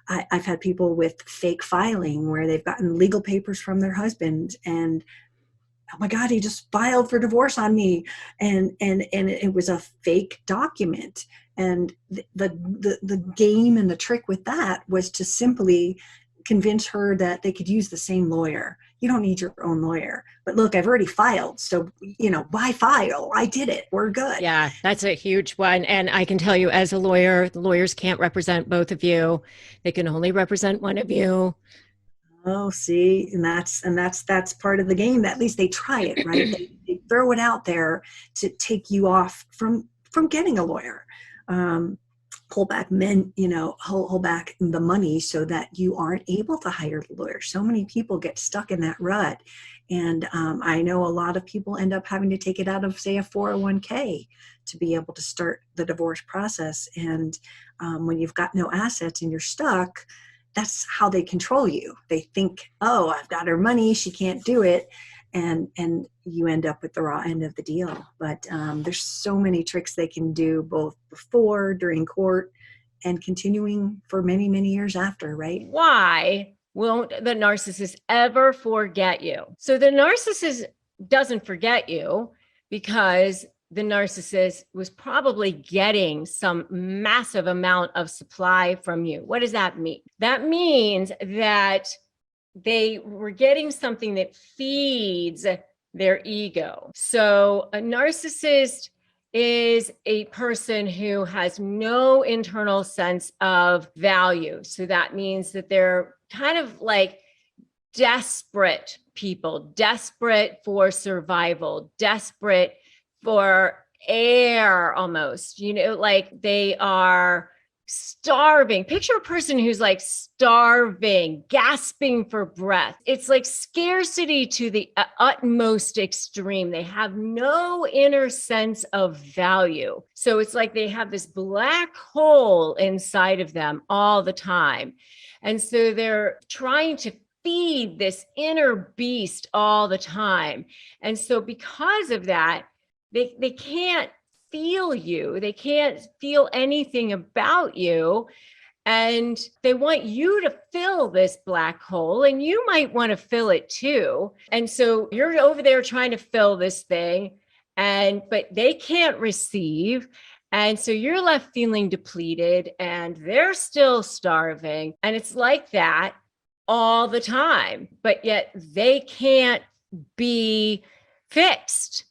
I've had people with fake filing where they've gotten legal papers from their husband and, oh my God, he just filed for divorce on me. And it was a fake document. And the game and the trick with that was to simply convince her that they could use the same lawyer. You don't need your own lawyer. But look, I've already filed. So, you know, why file? I did it. We're good. Yeah, that's a huge one. And I can tell you, as a lawyer, the lawyers can't represent both of you. They can only represent one of you. Oh, see, and that's part of the game. At least they try it, right? They throw it out there to take you off from getting a lawyer. hold back hold back the money so that you aren't able to hire the lawyer. So many people get stuck in that rut. And I know a lot of people end up having to take it out of, say, a 401k to be able to start the divorce process. And when you've got no assets and you're stuck, that's how they control you. They think, oh, I've got her money, she can't do it. And you end up with the raw end of the deal. But there's so many tricks they can do, both before, during court, and continuing for many, many years after, right? Why won't the narcissist ever forget you? So the narcissist doesn't forget you because the narcissist was probably getting some massive amount of supply from you. What does that mean? That means that they were getting something that feeds their ego. So a narcissist is a person who has no internal sense of value. So that means that they're kind of like desperate people, desperate for survival, desperate for air almost, like they are starving. Picture a person who's like starving, gasping for breath. It's like scarcity to the utmost extreme. They have no inner sense of value. So it's like they have this black hole inside of them all the time. And so they're trying to feed this inner beast all the time. And so because of that, they can't feel you. They can't feel anything about you. And they want you to fill this black hole, and you might want to fill it too. And so you're over there trying to fill this thing, but they can't receive. And so you're left feeling depleted, and they're still starving. And it's like that all the time, but yet they can't be fixed.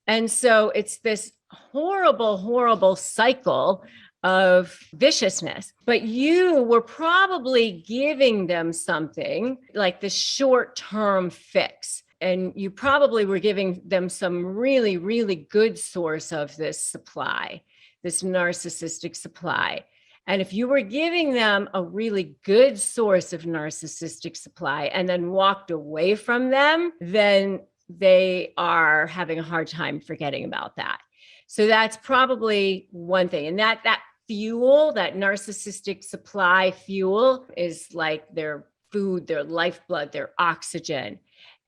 And so it's this horrible, horrible cycle of viciousness. But you were probably giving them something like the short-term fix. And you probably were giving them some really, really good source of this supply, this narcissistic supply. And if you were giving them a really good source of narcissistic supply and then walked away from them, then they are having a hard time forgetting about that. So that's probably one thing. And that fuel, that narcissistic supply fuel, is like their food, their lifeblood, their oxygen.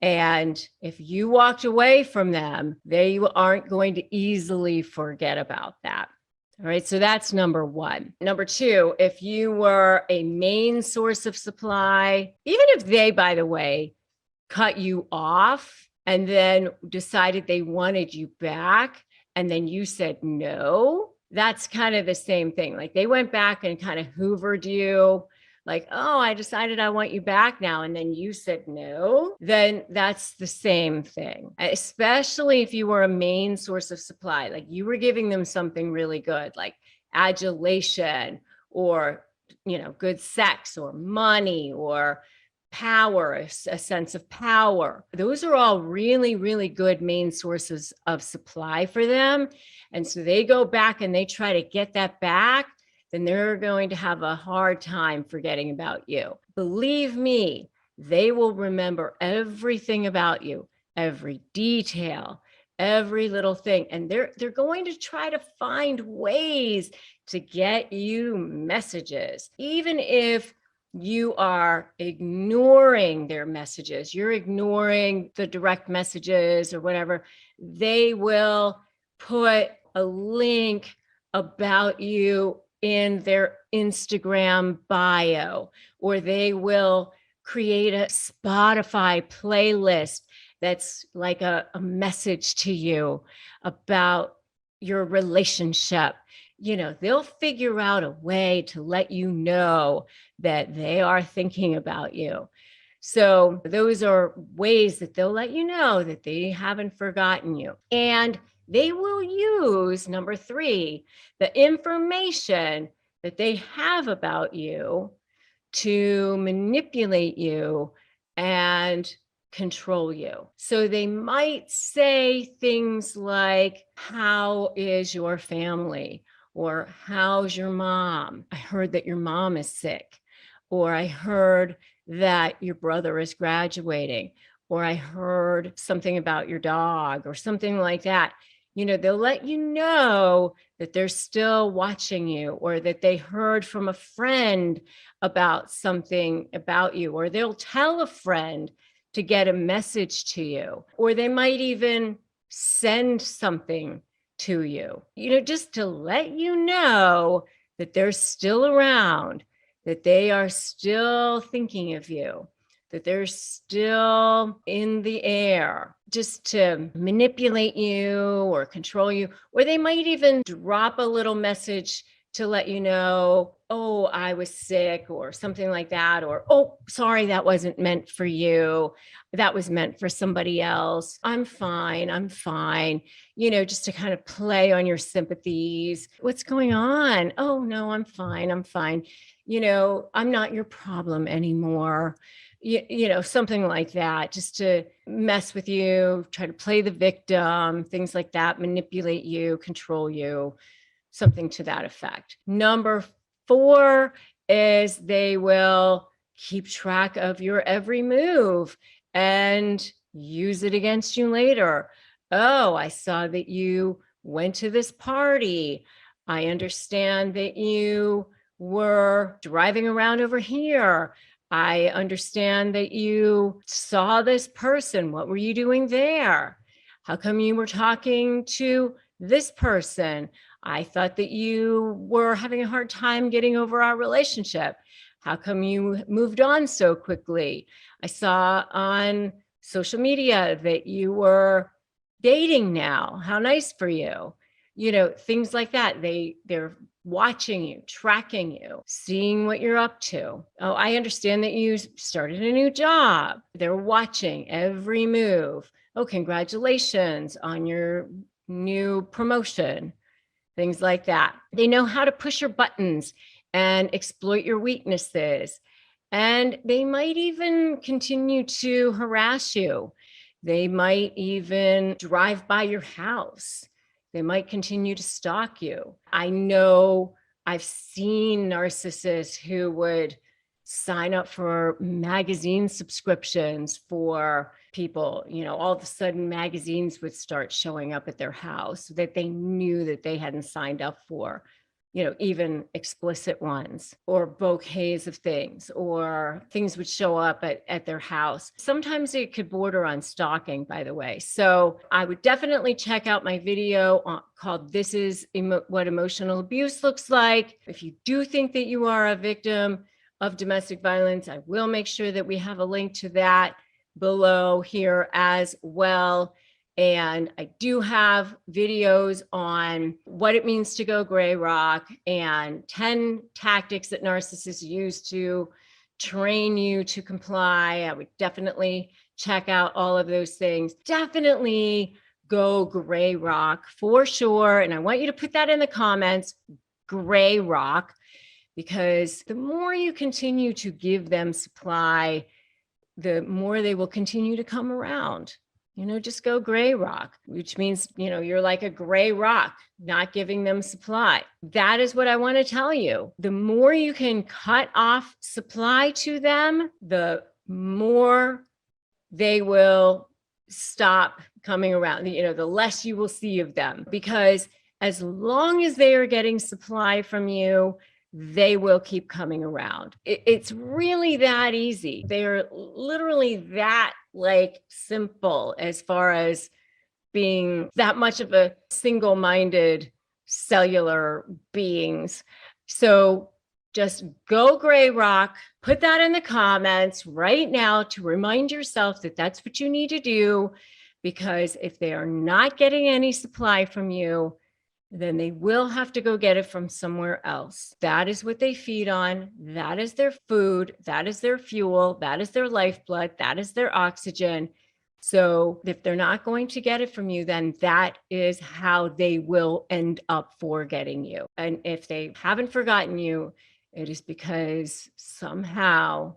And if you walked away from them, they aren't going to easily forget about that. All right, so that's number one. Number two, if you were a main source of supply, even if they, by the way, cut you off and then decided they wanted you back, and then you said no, that's kind of the same thing. Like they went back and kind of hoovered you, like, oh, I decided I want you back now. And then you said no, then that's the same thing, especially if you were a main source of supply. Like you were giving them something really good, like adulation or, good sex or money or power, a sense of power. Those are all really, really good main sources of supply for them. And so they go back and they try to get that back, then they're going to have a hard time forgetting about you. Believe me, they will remember everything about you, every detail, every little thing. And they're going to try to find ways to get you messages, even if you are ignoring their messages, you're ignoring the direct messages or whatever, they will put a link about you in their Instagram bio, or they will create a Spotify playlist that's like a message to you about your relationship. They'll figure out a way to let you know that they are thinking about you. So those are ways that they'll let you know that they haven't forgotten you. And they will use, number three, the information that they have about you to manipulate you and control you. So they might say things like, how is your family? Or how's your mom? I heard that your mom is sick. Or I heard that your brother is graduating. Or I heard something about your dog or something like that. They'll let you know that they're still watching you, or that they heard from a friend about something about you, or they'll tell a friend to get a message to you, or they might even send something to you, just to let you know that they're still around, that they are still thinking of you, that they're still in the air, just to manipulate you or control you. Or they might even drop a little message to let you know, oh, I was sick or something like that. Or, oh, sorry, that wasn't meant for you. That was meant for somebody else. I'm fine. I'm fine. Just to kind of play on your sympathies. What's going on? Oh, no, I'm fine. I'm fine. I'm not your problem anymore. Something like that, just to mess with you, try to play the victim, things like that, manipulate you, control you, something to that effect. Number 4 is they will keep track of your every move and use it against you later. Oh, I saw that you went to this party. I understand that you were driving around over here. I understand that you saw this person. What were you doing there? How come you were talking to this person? I thought that you were having a hard time getting over our relationship. How come you moved on so quickly? I saw on social media that you were dating now. How nice for you. Things like that. They're watching you, tracking you, seeing what you're up to. Oh, I understand that you started a new job. They're watching every move. Oh, congratulations on your new promotion. Things like that. They know how to push your buttons and exploit your weaknesses. And they might even continue to harass you. They might even drive by your house. They might continue to stalk you. I know I've seen narcissists who would sign up for magazine subscriptions for people. All of a sudden magazines would start showing up at their house that they knew that they hadn't signed up for, even explicit ones, or bouquets of things, or things would show up at their house. Sometimes it could border on stalking, by the way. So I would definitely check out my video called This is What Emotional Abuse Looks Like. If you do think that you are a victim of domestic violence, I will make sure that we have a link to that below here as well. And I do have videos on what it means to go gray rock and 10 tactics that narcissists use to train you to comply. I would definitely check out all of those things. Definitely go gray rock for sure. And I want you to put that in the comments, gray rock, because the more you continue to give them supply, the more they will continue to come around. Just go gray rock, which means, you're like a gray rock, not giving them supply. That is what I want to tell you. The more you can cut off supply to them, the more they will stop coming around, the less you will see of them. Because as long as they are getting supply from you, they will keep coming around. It's really that easy. They are literally that simple as far as being that much of a single-minded cellular beings. So just go gray rock, put that in the comments right now to remind yourself that that's what you need to do, because if they are not getting any supply from you, then they will have to go get it from somewhere else. That is what they feed on. That is their food. That is their fuel. That is their lifeblood. That is their oxygen. So if they're not going to get it from you, then that is how they will end up forgetting you. And if they haven't forgotten you, it is because somehow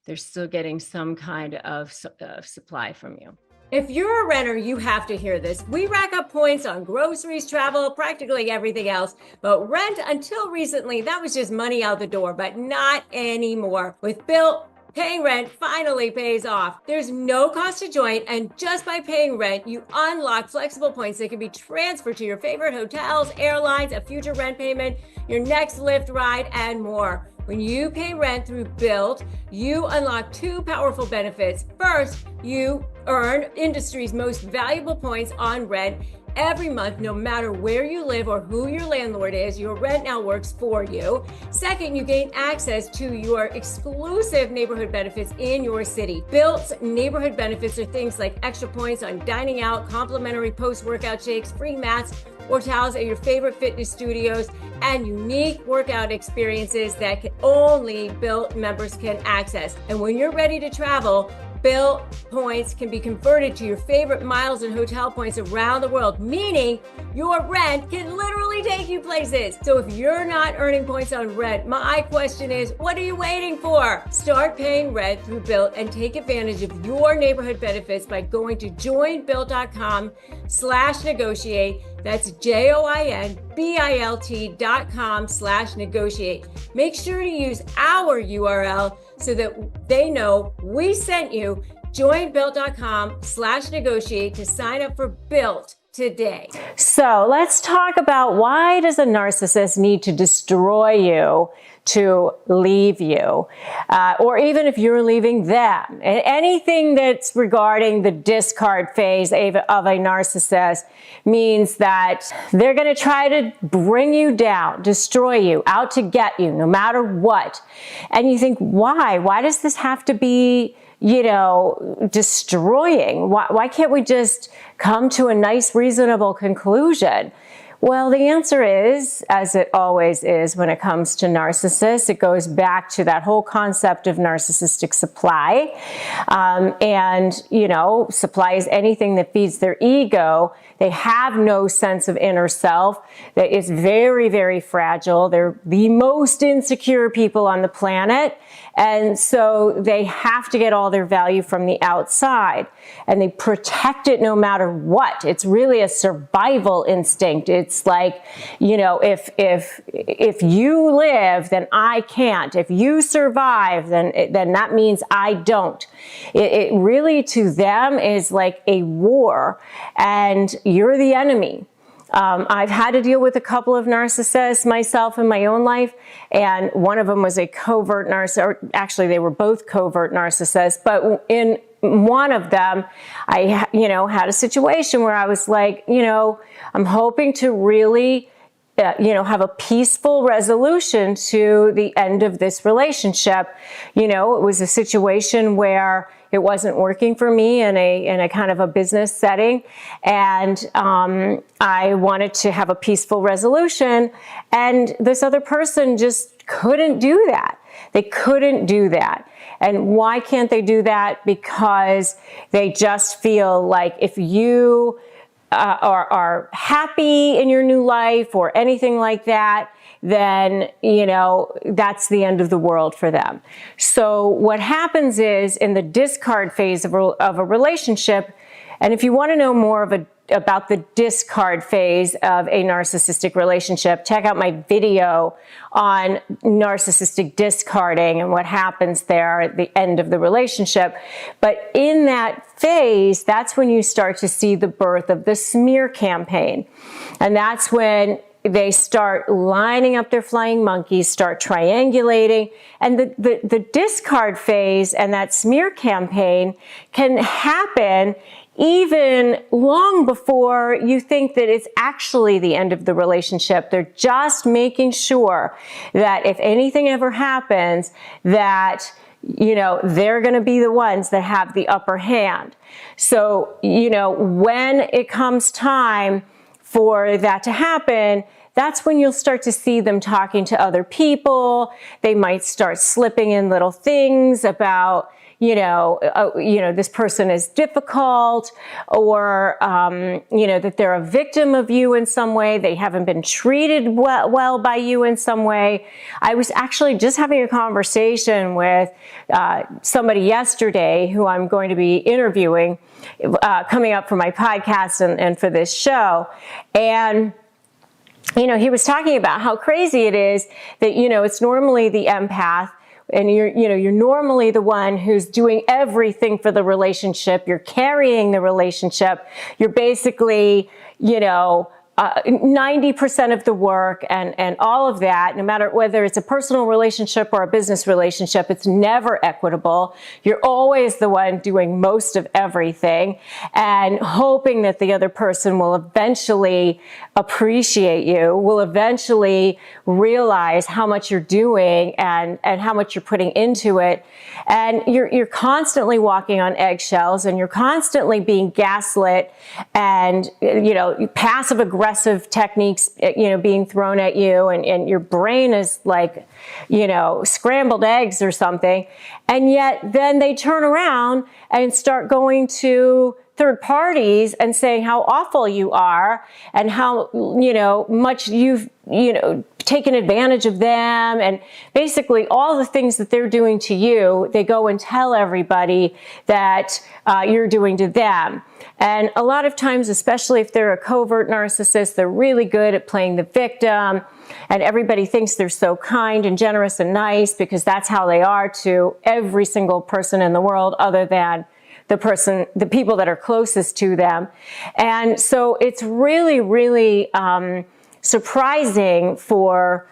they're still getting some kind of supply from you. If you're a renter, you have to hear this. We rack up points on groceries, travel, practically everything else. But rent, until recently, that was just money out the door, but not anymore. With Built, paying rent finally pays off. There's no cost to join, and just by paying rent, you unlock flexible points that can be transferred to your favorite hotels, airlines, a future rent payment, your next Lyft ride, and more. When you pay rent through Built, you unlock two powerful benefits. First, you earn industry's most valuable points on rent every month, no matter where you live or who your landlord is. Your rent now works for you. Second, you gain access to your exclusive neighborhood benefits in your city. Built's neighborhood benefits are things like extra points on dining out, complimentary post-workout shakes, free mats or towels at your favorite fitness studios, and unique workout experiences that only Built members can access. And when you're ready to travel, Built points can be converted to your favorite miles and hotel points around the world, meaning your rent can literally take you places. So if you're not earning points on rent, my question is, what are you waiting for? Start paying rent through Built and take advantage of your neighborhood benefits by going to joinbuilt.com/negotiate. That's joinbilt.com/negotiate. Make sure to use our URL so that they know we sent you. Joinbuilt.com/negotiate to sign up for Built today. So let's talk about, why does a narcissist need to destroy you to leave you? Or even if you're leaving them. Anything that's regarding the discard phase of a narcissist means that they're going to try to bring you down, destroy you, out to get you, no matter what. And you think, why? Why does this have to be, destroying? Why can't we just come to a nice, reasonable conclusion? Well, the answer is, as it always is when it comes to narcissists, it goes back to that whole concept of narcissistic supply. Supply is anything that feeds their ego. They have no sense of inner self. That is very, very fragile. They're the most insecure people on the planet. And so they have to get all their value from the outside, and they protect it no matter what. It's really a survival instinct. It's like, if you live, then I can't. If you survive, then that means I don't. It really, to them, is like a war, and you're the enemy. I've had to deal with a couple of narcissists myself in my own life, and one of them was a covert narcissist, or actually they were both covert narcissists, but in one of them, I, had a situation where I was like, I'm hoping to really have a peaceful resolution to the end of this relationship. It was a situation where it wasn't working for me in a kind of a business setting, and I wanted to have a peaceful resolution, and this other person just couldn't do that. They couldn't do that. And why can't they do that? Because they just feel like if you are happy in your new life or anything like that, then, that's the end of the world for them. So what happens is, in the discard phase of a relationship, and if you want to know more about the discard phase of a narcissistic relationship, check out my video on narcissistic discarding and what happens there at the end of the relationship. But in that phase, that's when you start to see the birth of the smear campaign. And that's when they start lining up their flying monkeys, start triangulating, and the discard phase and that smear campaign can happen even long before you think that it's actually the end of the relationship. They're just making sure that if anything ever happens, that they're going to be the ones that have the upper hand. So, when it comes time for that to happen, that's when you'll start to see them talking to other people. They might start slipping in little things about, this person is difficult, or, that they're a victim of you in some way. They haven't been treated well by you in some way. I was actually just having a conversation with somebody yesterday who I'm going to be interviewing, coming up for my podcast and for this show. And he was talking about how crazy it is that, it's normally the empath, and you're normally the one who's doing everything for the relationship. You're carrying the relationship. You're basically, 90% of the work and all of that, no matter whether it's a personal relationship or a business relationship, it's never equitable. You're always the one doing most of everything and hoping that the other person will eventually appreciate you, will eventually realize how much you're doing and how much you're putting into it. And you're constantly walking on eggshells, and you're constantly being gaslit and, passive aggressive techniques, being thrown at you, and your brain is like, scrambled eggs or something. And yet then they turn around and start going to third parties and saying how awful you are and how, much you've, taken advantage of them, and basically all the things that they're doing to you, they go and tell everybody that you're doing to them. And a lot of times, especially if they're a covert narcissist, they're really good at playing the victim, and everybody thinks they're so kind and generous and nice because that's how they are to every single person in the world other than the people that are closest to them. And so it's really, really surprising for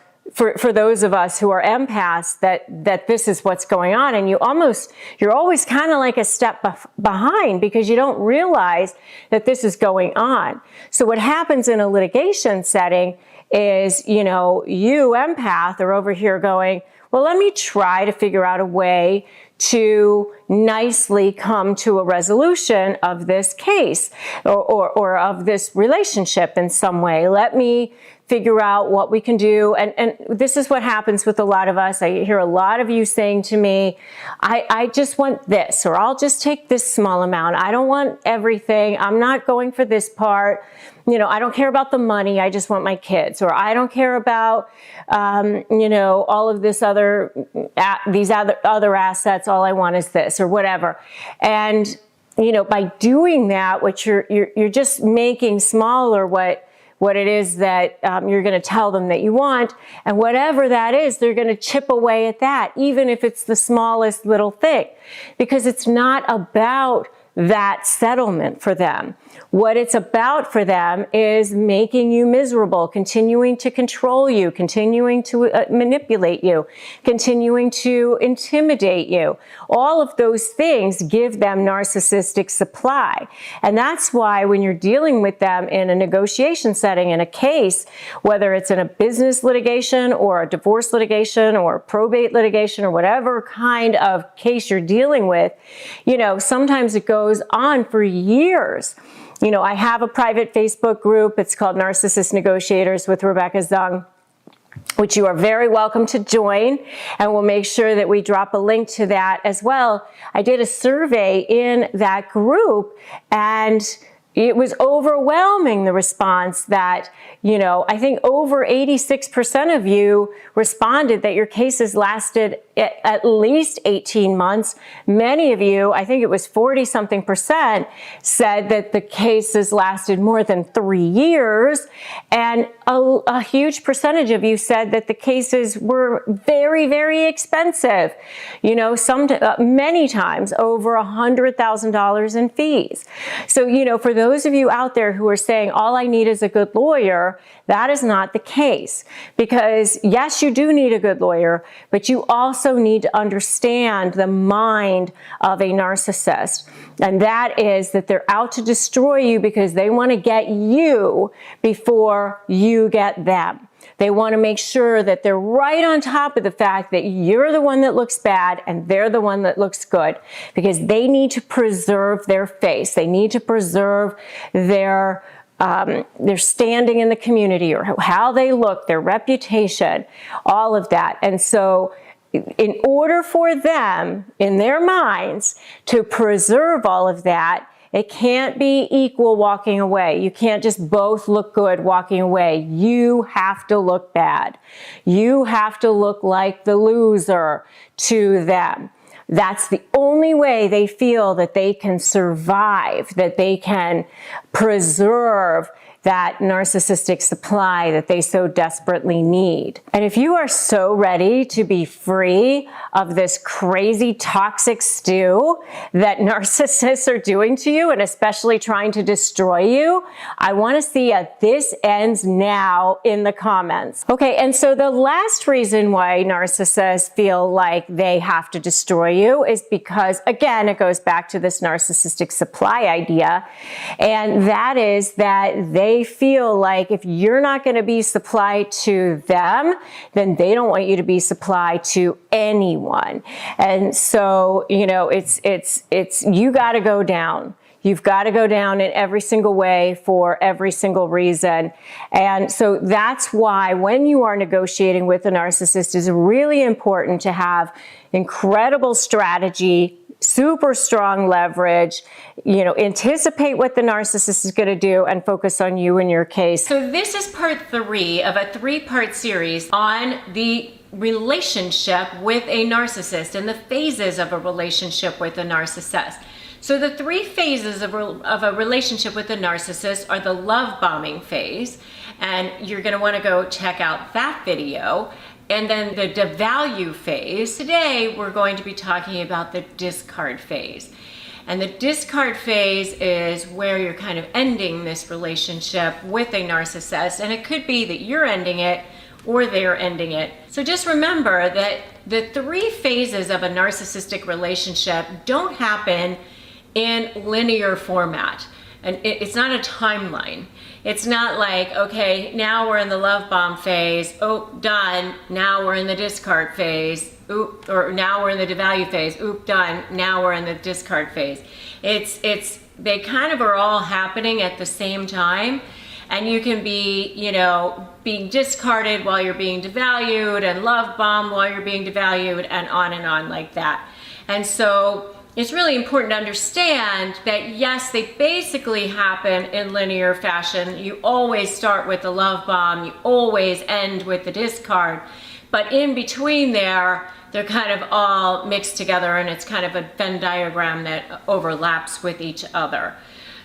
those of us who are empaths that this is what's going on, and you're always kind of like a step behind because you don't realize that this is going on. So what happens in a litigation setting is, you empath are over here going, well, let me try to figure out a way to nicely come to a resolution of this case or of this relationship in some way. Let me figure out what we can do. And this is what happens with a lot of us. I hear a lot of you saying to me, I just want this, or I'll just take this small amount. I don't want everything. I'm not going for this part. I don't care about the money. I just want my kids. Or I don't care about, all of this these other assets. All I want is this, or whatever. And, by doing that, what you're just making smaller what it is that you're going to tell them that you want. And whatever that is, they're going to chip away at that, even if it's the smallest little thing, because it's not about that settlement for them. What it's about for them is making you miserable, continuing to control you, continuing to manipulate you, continuing to intimidate you. All of those things give them narcissistic supply. And that's why when you're dealing with them in a negotiation setting, in a case, whether it's in a business litigation or a divorce litigation or probate litigation or whatever kind of case you're dealing with, sometimes it goes on for years. I have a private Facebook group. It's called Narcissist Negotiators with Rebecca Zung, which you are very welcome to join. And we'll make sure that we drop a link to that as well. I did a survey in that group, and it was overwhelming, the response that, I think over 86% of you responded that your cases lasted at least 18 months. Many of you, I think it was 40-something%, said that the cases lasted more than 3 years. And a huge percentage of you said that the cases were very, very expensive. Many times over $100,000 in fees. So, for those of you out there who are saying, all I need is a good lawyer, that is not the case. Because yes, you do need a good lawyer, but you also need to understand the mind of a narcissist. And that is that they're out to destroy you because they want to get you before you get them. They want to make sure that they're right on top of the fact that you're the one that looks bad and they're the one that looks good, because they need to preserve their face. They need to preserve their their standing in the community, or how they look, their reputation, all of that. And so in order for them, in their minds, to preserve all of that, it can't be equal walking away. You can't just both look good walking away. You have to look bad. You have to look like the loser to them. That's the only way they feel that they can survive, that they can preserve that narcissistic supply that they so desperately need. And if you are so ready to be free of this crazy toxic stew that narcissists are doing to you, and especially trying to destroy you, I want to see a "this ends now" in the comments. Okay, and so the last reason why narcissists feel like they have to destroy you is because, again, it goes back to this narcissistic supply idea, and that is that they feel like if you're not going to be supplied to them, then they don't want you to be supplied to anyone. And so, you know, it's you got to go down. You've got to go down in every single way for every single reason. And so that's why when you are negotiating with a narcissist, it's really important to have incredible strategy, super strong leverage, you know, anticipate what the narcissist is going to do and focus on you in your case. So this is part 3 of a 3-part series on the relationship with a narcissist and the phases of a relationship with a narcissist. So the 3 phases of a relationship with a narcissist are the love bombing phase, and you're going to want to go check out that video. And then the devalue phase. Today, we're going to be talking about the discard phase. And the discard phase is where you're kind of ending this relationship with a narcissist. And it could be that you're ending it or they're ending it. So just remember that the 3 phases of a narcissistic relationship don't happen in linear format. And it's not a timeline. It's not like, okay, now we're in the love bomb phase, oh, done, now we're in the discard phase, oop, or now we're in the devalue phase, oop, done, now we're in the discard phase. They kind of are all happening at the same time, and you can be, you know, being discarded while you're being devalued, and love bombed while you're being devalued, and on like that. And so it's really important to understand that, yes, they basically happen in linear fashion. You always start with the love bomb, you always end with the discard, but in between there, they're kind of all mixed together, and it's kind of a Venn diagram that overlaps with each other.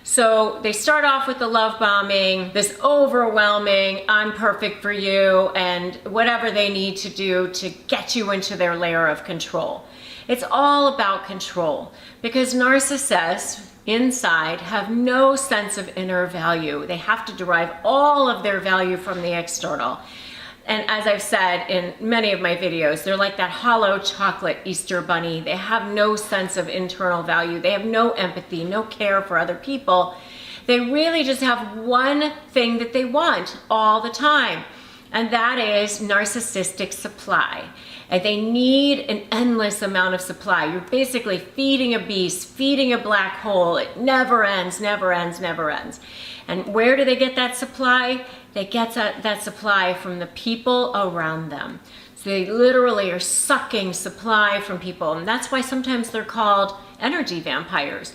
So they start off with the love bombing, this overwhelming, I'm perfect for you, and whatever they need to do to get you into their layer of control. It's all about control, because narcissists inside have no sense of inner value. They have to derive all of their value from the external. And as I've said in many of my videos, they're like that hollow chocolate Easter bunny. They have no sense of internal value. They have no empathy, no care for other people. They really just have one thing that they want all the time, and that is narcissistic supply. And they need an endless amount of supply. You're basically feeding a beast, feeding a black hole. It never ends, never ends, never ends. And where do they get that supply? They get that supply from the people around them. So they literally are sucking supply from people. And that's why sometimes they're called energy vampires,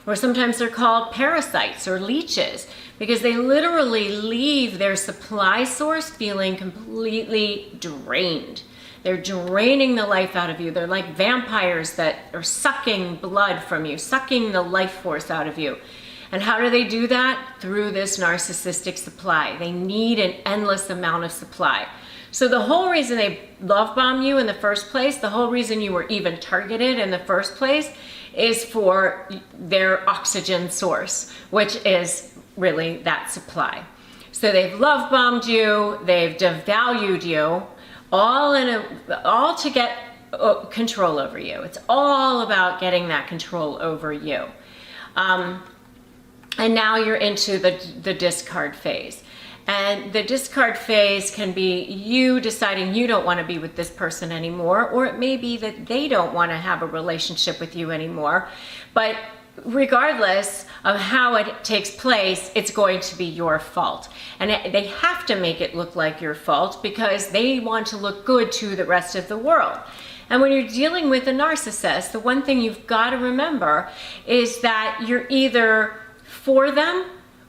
or sometimes they're called parasites or leeches, because they literally leave their supply source feeling completely drained. They're draining the life out of you. They're like vampires that are sucking blood from you, sucking the life force out of you. And how do they do that? Through this narcissistic supply. They need an endless amount of supply. So the whole reason they love bomb you in the first place, the whole reason you were even targeted in the first place, is for their oxygen source, which is really that supply. So they've love bombed you, they've devalued you, all to get control over you. It's all about getting that control over you. And now you're into the discard phase. And the discard phase can be you deciding you don't want to be with this person anymore, or it may be that they don't want to have a relationship with you anymore. But regardless of how it takes place, it's going to be your fault. And they have to make it look like your fault because they want to look good to the rest of the world. And when you're dealing with a narcissist, the one thing you've got to remember is that you're either for them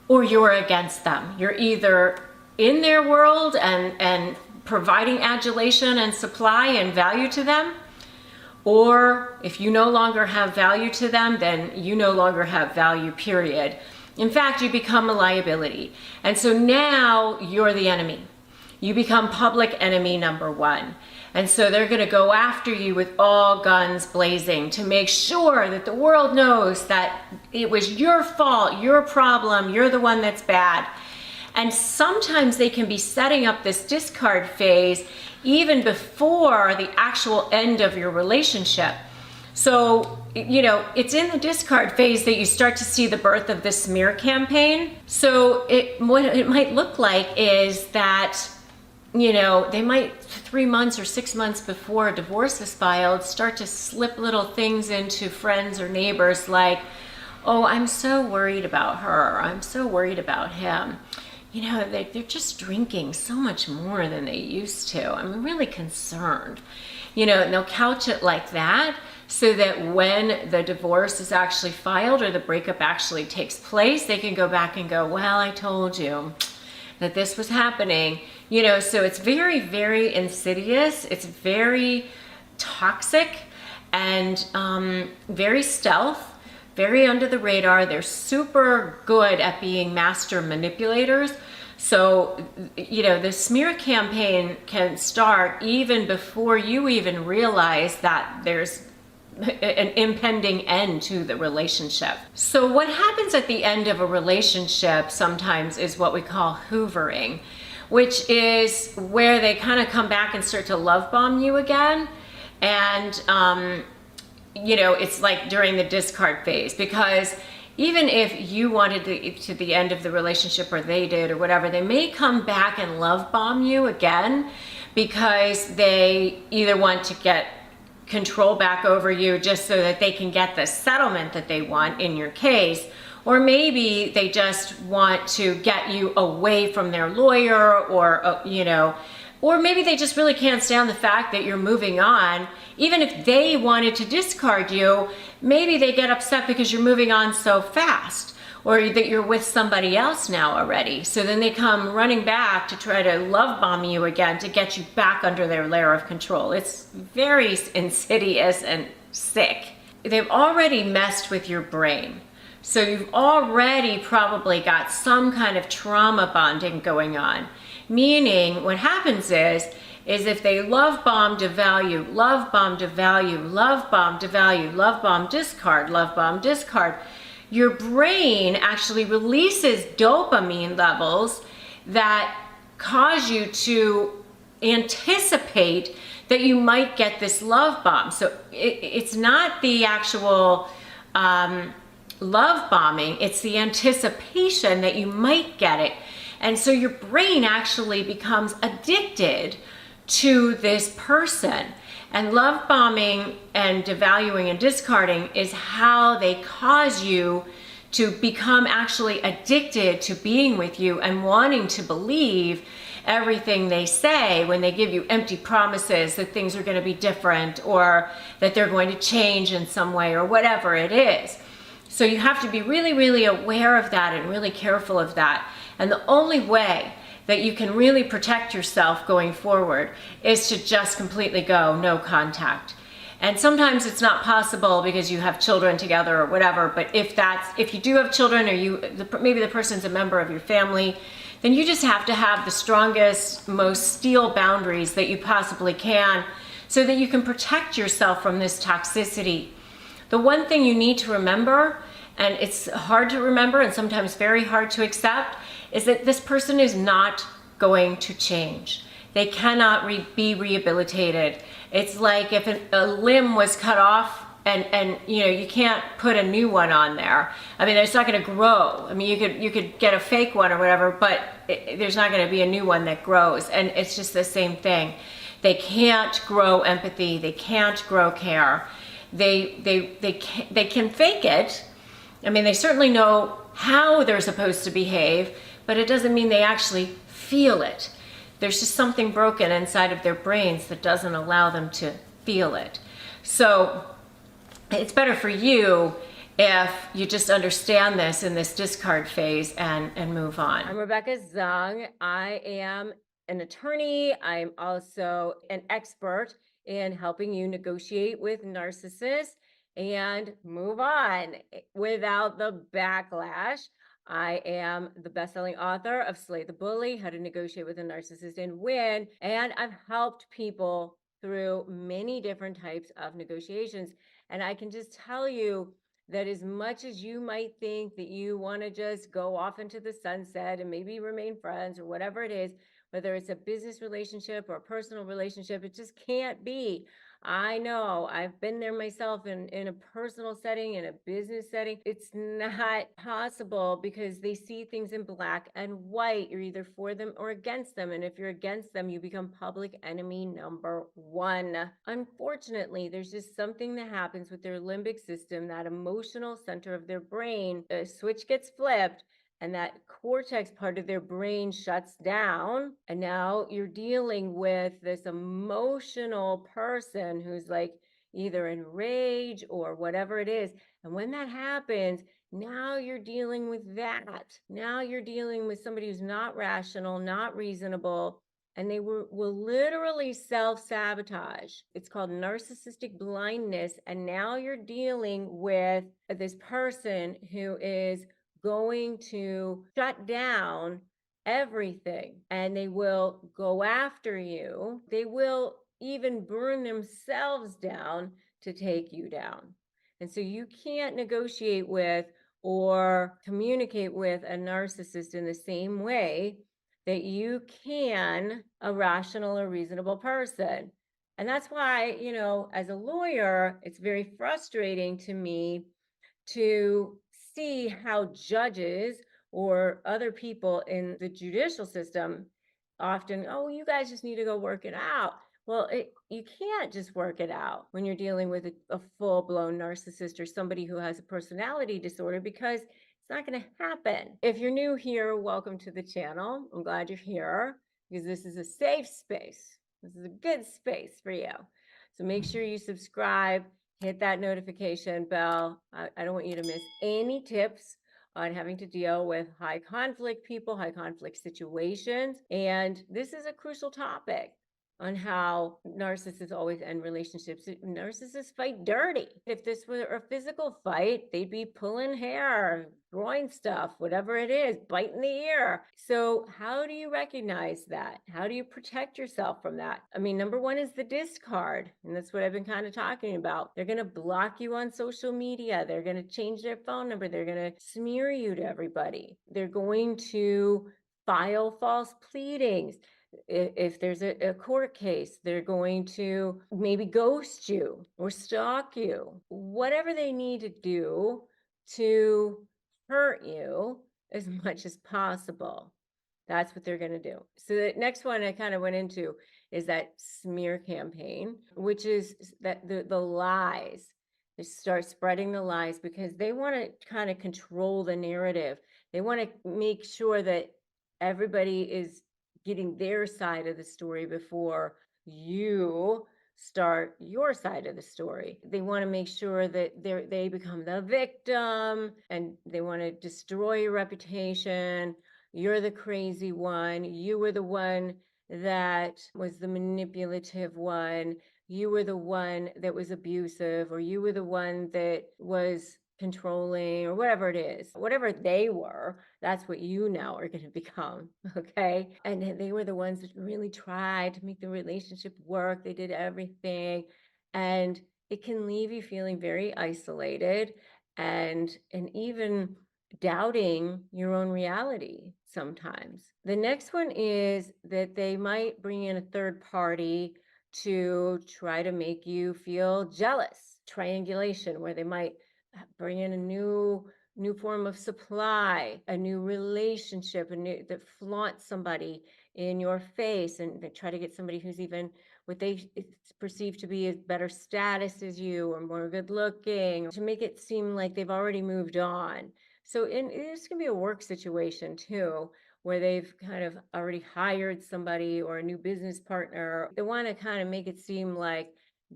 or you're against them. You're either in their world and providing adulation and supply and value to them, or if you no longer have value to them, then you no longer have value, period. In fact, you become a liability. And so now you're the enemy. You become public enemy number one. And so they're going to go after you with all guns blazing to make sure that the world knows that it was your fault, your problem, you're the one that's bad. And sometimes they can be setting up this discard phase even before the actual end of your relationship. So, you know, it's in the discard phase that you start to see the birth of the smear campaign. So what it might look like is that, you know, they might 3 months or 6 months before a divorce is filed start to slip little things into friends or neighbors like, oh, I'm so worried about her, I'm so worried about him. You know, they're just drinking so much more than they used to. I'm really concerned. You know, and they'll couch it like that so that when the divorce is actually filed or the breakup actually takes place, they can go back and go, well, I told you that this was happening. You know, so it's very, very insidious. It's very toxic and very stealth. Very under the radar. They're super good at being master manipulators. So, you know, the smear campaign can start even before you even realize that there's an impending end to the relationship. So what happens at the end of a relationship sometimes is what we call hoovering, which is where they kind of come back and start to love bomb you again. And, you know, it's like during the discard phase, because even if you wanted to the end of the relationship or they did or whatever, they may come back and love bomb you again because they either want to get control back over you just so that they can get the settlement that they want in your case, or maybe they just want to get you away from their lawyer, or, you know, or maybe they just really can't stand the fact that you're moving on. Even if they wanted to discard you, maybe they get upset because you're moving on so fast, or that you're with somebody else now already. So then they come running back to try to love bomb you again to get you back under their layer of control. It's very insidious and sick. They've already messed with your brain. So you've already probably got some kind of trauma bonding going on. Meaning what happens is if they love bomb, devalue, love bomb, devalue, love bomb, devalue, love bomb, discard, your brain actually releases dopamine levels that cause you to anticipate that you might get this love bomb. So it's not the actual love bombing, it's the anticipation that you might get it. And so your brain actually becomes addicted to this person. And love bombing and devaluing and discarding is how they cause you to become actually addicted to being with you and wanting to believe everything they say when they give you empty promises that things are going to be different or that they're going to change in some way or whatever it is. So you have to be really, really aware of that and really careful of that. And the only way that you can really protect yourself going forward is to just completely go no contact. And sometimes it's not possible because you have children together or whatever, but if you do have children or maybe the person's a member of your family, then you just have to have the strongest, most steel boundaries that you possibly can so that you can protect yourself from this toxicity. The one thing you need to remember, and it's hard to remember and sometimes very hard to accept, is that this person is not going to change. They cannot be rehabilitated. It's like if a limb was cut off and you know, you can't put a new one on there. I mean, it's not going to grow. I mean, you could get a fake one or whatever, but there's not going to be a new one that grows. And it's just the same thing. They can't grow empathy. They can't grow care. They can fake it, I mean, they certainly know how they're supposed to behave, but it doesn't mean they actually feel it. There's just something broken inside of their brains that doesn't allow them to feel it. So it's better for you if you just understand this in this discard phase and move on. I'm Rebecca Zung. I am an attorney. I'm also an expert in helping you negotiate with narcissists and move on without the backlash. I am the best-selling author of Slay the Bully, How to Negotiate with a Narcissist and Win, and I've helped people through many different types of negotiations. And I can just tell you that as much as you might think that you want to just go off into the sunset and maybe remain friends or whatever it is, whether it's a business relationship or a personal relationship, it just can't be. I know I've been there myself in a personal setting, in a business setting. It's not possible because they see things in black and white. You're either for them or against them. And if you're against them, you become public enemy number one. Unfortunately, there's just something that happens with their limbic system, that emotional center of their brain. The switch gets flipped and that cortex part of their brain shuts down. And now you're dealing with this emotional person who's like either in rage or whatever it is. And when that happens, now you're dealing with that. Now you're dealing with somebody who's not rational, not reasonable, and they will literally self-sabotage. It's called narcissistic blindness. And now you're dealing with this person who is going to shut down everything, and they will go after you. They will even burn themselves down to take you down. And so you can't negotiate with or communicate with a narcissist in the same way that you can a rational or reasonable person. And that's why, as a lawyer, it's very frustrating to me to see how judges or other people in the judicial system often, oh, you guys just need to go work it out. Well, you can't just work it out when you're dealing with a full-blown narcissist or somebody who has a personality disorder, because it's not going to happen. If you're new here, welcome to the channel. I'm glad you're here because this is a safe space. This is a good space for you. So make sure you subscribe, hit that notification bell. I don't want you to miss any tips on having to deal with high conflict people, high conflict situations. And this is a crucial topic on how narcissists always end relationships. Narcissists fight dirty. If this were a physical fight, they'd be pulling hair, groin stuff, whatever it is, biting the ear. So how do you recognize that? How do you protect yourself from that? I mean, number one is the discard. And that's what I've been kind of talking about. They're going to block you on social media. They're going to change their phone number. They're going to smear you to everybody. They're going to file false pleadings. If there's a court case, they're going to maybe ghost you or stalk you. Whatever they need to do to hurt you as much as possible. That's what they're going to do. So the next one I kind of went into is that smear campaign, which is that the lies. They start spreading the lies because they want to kind of control the narrative. They want to make sure that everybody is getting their side of the story before you start your side of the story. They want to make sure that they become the victim, and they want to destroy your reputation. You're the crazy one. You were the one that was the manipulative one. You were the one that was abusive, or you were the one that was controlling, or whatever it is. Whatever they were, that's what you now are going to become. Okay. And they were the ones that really tried to make the relationship work. They did everything. And it can leave you feeling very isolated and even doubting your own reality sometimes. The next one is that they might bring in a third party to try to make you feel jealous. Triangulation, where they might bring in a new form of supply, a new relationship, that flaunts somebody in your face, and they try to get somebody who's even what they perceive to be a better status as you, or more good looking, to make it seem like they've already moved on. So this can be a work situation too, where they've kind of already hired somebody or a new business partner. They want to kind of make it seem like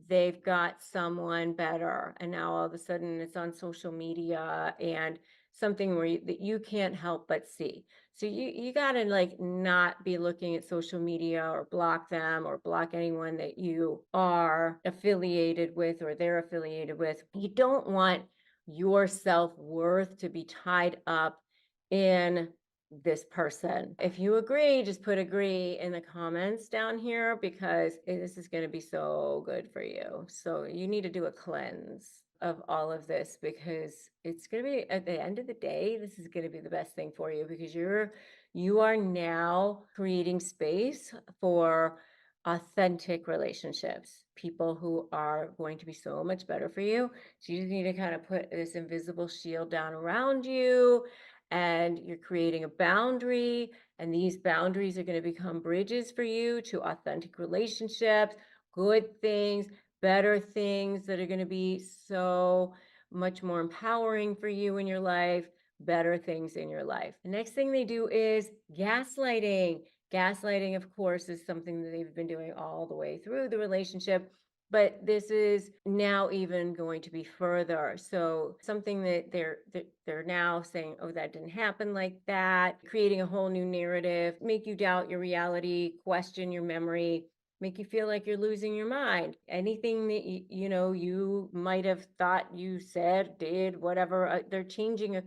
they've got someone better, and now all of a sudden it's on social media and something where that you can't help but see. So you got to like not be looking at social media, or block them, or block anyone that you are affiliated with or they're affiliated with. You don't want your self-worth to be tied up in this person. If you agree, just put agree in the comments down here, because this is going to be so good for you. So you need to do a cleanse of all of this, because it's going to be, at the end of the day, this is going to be the best thing for you, because you are now creating space for authentic relationships, people who are going to be so much better for you. So you just need to kind of put this invisible shield down around you, and you're creating a boundary, and these boundaries are going to become bridges for you to authentic relationships, good things, better things that are going to be so much more empowering for you in your life, better things in your life. The next thing they do is gaslighting. Gaslighting, of course, is something that they've been doing all the way through the relationship, but this is now even going to be further. So something that they're now saying, oh, that didn't happen like that, creating a whole new narrative, make you doubt your reality, question your memory, make you feel like you're losing your mind. Anything that you might have thought you said, did, whatever, they're changing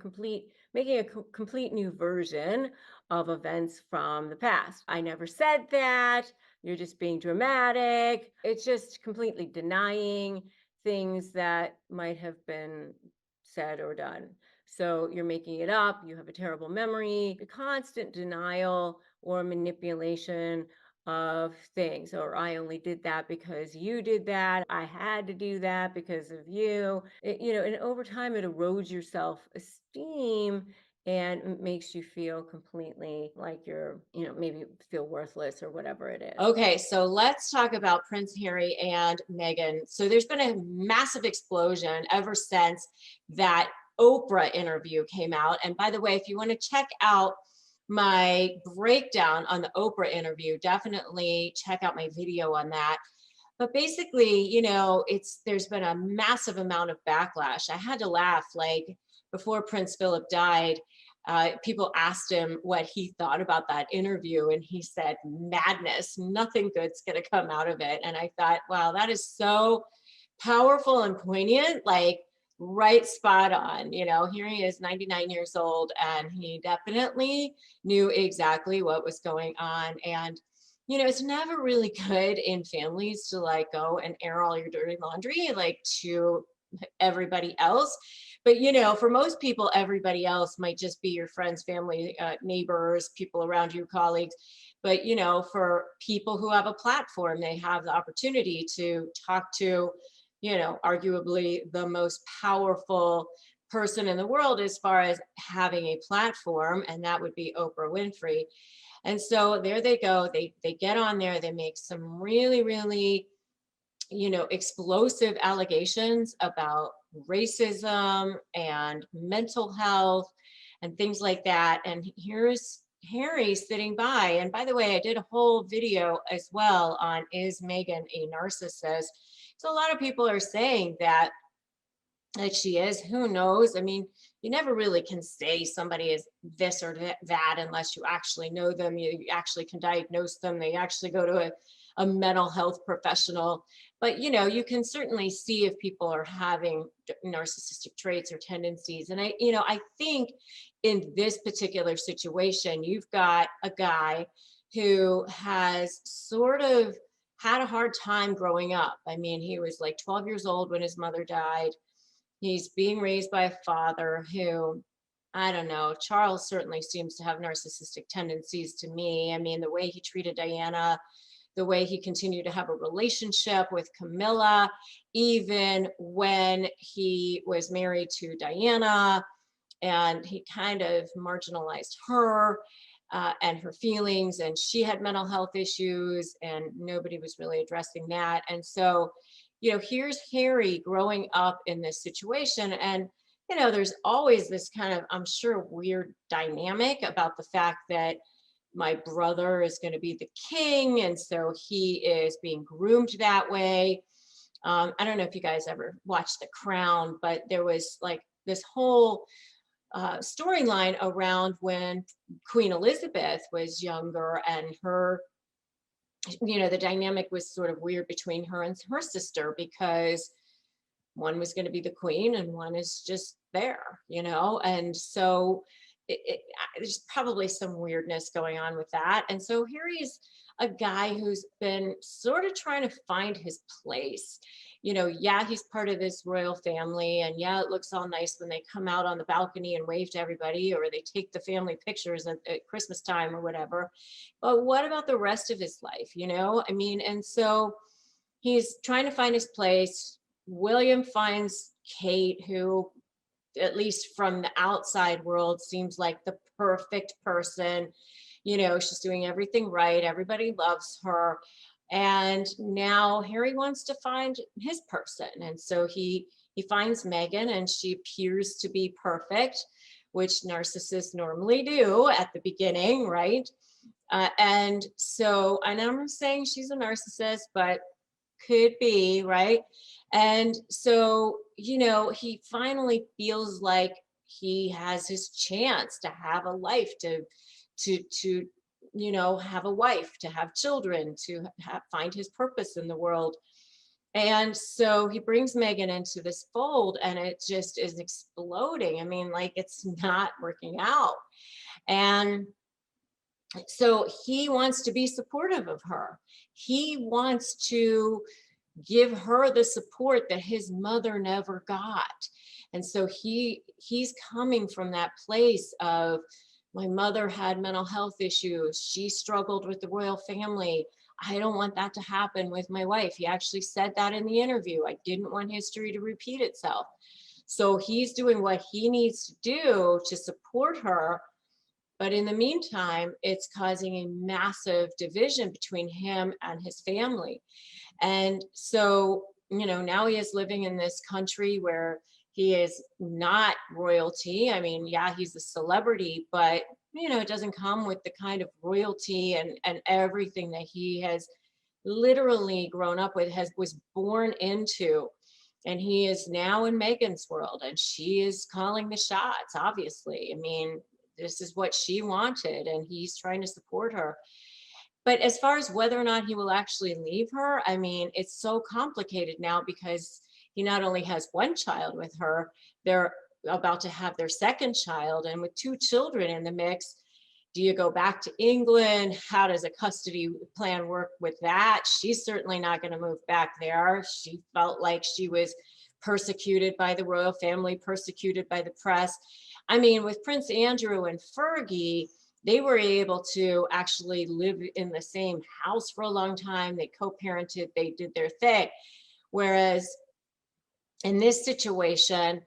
making a complete new version of events from the past. I never said that. You're just being dramatic. It's just completely denying things that might have been said or done. So you're making it up. You have a terrible memory, constant denial or manipulation of things, or I only did that because you did that. I had to do that because of you. And over time it erodes your self-esteem and makes you feel completely like you're, maybe feel worthless or whatever it is. Okay, so let's talk about Prince Harry and Meghan. So there's been a massive explosion ever since that Oprah interview came out. And by the way, if you want to check out my breakdown on the Oprah interview, definitely check out my video on that. But basically, there's been a massive amount of backlash. I had to laugh, like before Prince Philip died, people asked him what he thought about that interview, and he said, madness, nothing good's going to come out of it. And I thought, wow, that is so powerful and poignant, like right spot on. Here he is, 99 years old, and he definitely knew exactly what was going on. And it's never really good in families to like go and air all your dirty laundry like to everybody else. But for most people, everybody else might just be your friends, family, neighbors, people around you, colleagues. But for people who have a platform, they have the opportunity to talk to arguably the most powerful person in the world as far as having a platform, and that would be Oprah Winfrey. And so there they go, they get on there, they make some really, really explosive allegations about racism and mental health and things like that. And here's Harry sitting by. And by the way, I did a whole video as well on, is Meghan a narcissist? So a lot of people are saying that she is. Who knows? I mean, you never really can say somebody is this or that unless you actually know them. You actually can diagnose them. They actually go to a mental health professional. But you can certainly see if people are having narcissistic traits or tendencies. And I think in this particular situation, you've got a guy who has sort of had a hard time growing up. I mean, he was like 12 years old when his mother died. He's being raised by a father who, I don't know, Charles certainly seems to have narcissistic tendencies to me. I mean, the way he treated Diana, the way he continued to have a relationship with Camilla, even when he was married to Diana, and he kind of marginalized her. and her feelings, and she had mental health issues, and nobody was really addressing that. And so, here's Harry growing up in this situation, and there's always this kind of, I'm sure, weird dynamic about the fact that my brother is going to be the king, and so he is being groomed that way. I don't know if you guys ever watched The Crown, but there was like this whole storyline around when Queen Elizabeth was younger, and her, the dynamic was sort of weird between her and her sister, because one was going to be the queen and one is just there, and so there's probably some weirdness going on with that. And so here he's a guy who's been sort of trying to find his place. Yeah, he's part of this royal family, and yeah, it looks all nice when they come out on the balcony and wave to everybody, or they take the family pictures at Christmas time or whatever. But what about the rest of his life? And so he's trying to find his place. William finds Kate, who, at least from the outside world, seems like the perfect person. She's doing everything right. Everybody loves her. And now Harry wants to find his person. And so he finds Megan, and she appears to be perfect, which narcissists normally do at the beginning, right? And I'm not saying she's a narcissist, but could be, right? And so, he finally feels like he has his chance to have a life, to have a wife, to have children, to find his purpose in the world. And so he brings Megan into this fold, and it just is exploding. I mean, like, it's not working out. And so he wants to be supportive of her. He wants to give her the support that his mother never got. And so he's coming from that place of, my mother had mental health issues. She struggled with the royal family. I don't want that to happen with my wife. He actually said that in the interview. I didn't want history to repeat itself. So he's doing what he needs to do to support her. But in the meantime, it's causing a massive division between him and his family. And so, now he is living in this country where he is not royalty. I mean, yeah, he's a celebrity, but, it doesn't come with the kind of royalty and everything that he has literally grown up with, was born into. And he is now in Meghan's world, and she is calling the shots, obviously. I mean, this is what she wanted, and he's trying to support her. But as far as whether or not he will actually leave her, I mean, it's so complicated now, because he not only has one child with her, they're about to have their second child. And with two children in the mix, do you go back to England? How does a custody plan work with that? She's certainly not going to move back there. She felt like she was persecuted by the royal family, persecuted by the press. I mean, with Prince Andrew and Fergie, they were able to actually live in the same house for a long time. They co-parented, they did their thing. Whereas in this situation,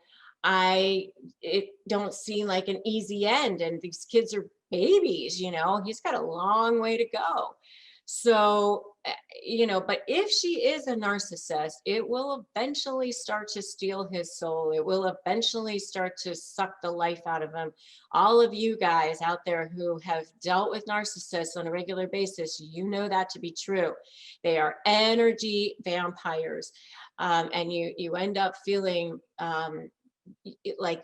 it don't seem like an easy end. And these kids are babies, he's got a long way to go. So, but if she is a narcissist, it will eventually start to steal his soul. It will eventually start to suck the life out of him. All of you guys out there who have dealt with narcissists on a regular basis, you know that to be true. They are energy vampires. And you end up feeling like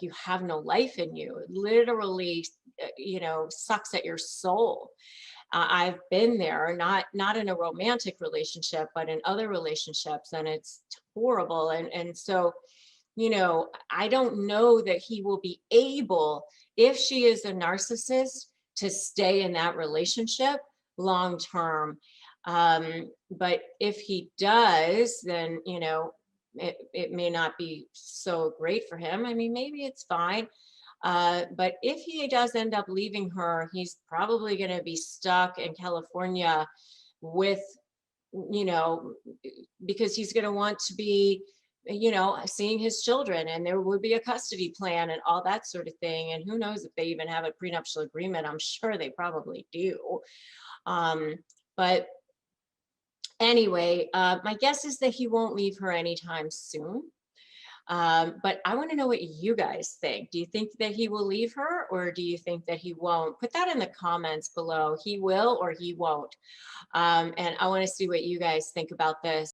you have no life in you. It literally, sucks at your soul. I've been there, not in a romantic relationship, but in other relationships, and it's horrible. And so, I don't know that he will be able, if she is a narcissist, to stay in that relationship long term. But if he does, then, it may not be so great for him. I mean, maybe it's fine. But if he does end up leaving her, he's probably going to be stuck in California with, because he's going to want to be you know, seeing his children, and there would be a custody plan and all that sort of thing. And who knows if they even have a prenuptial agreement. I'm sure they probably do. But anyway, my guess is that he won't leave her anytime soon. But I want to know what you guys think. Do you think that he will leave her, or do you think that he won't? Put that in the comments below. He will or he won't. And I want to see what you guys think about this.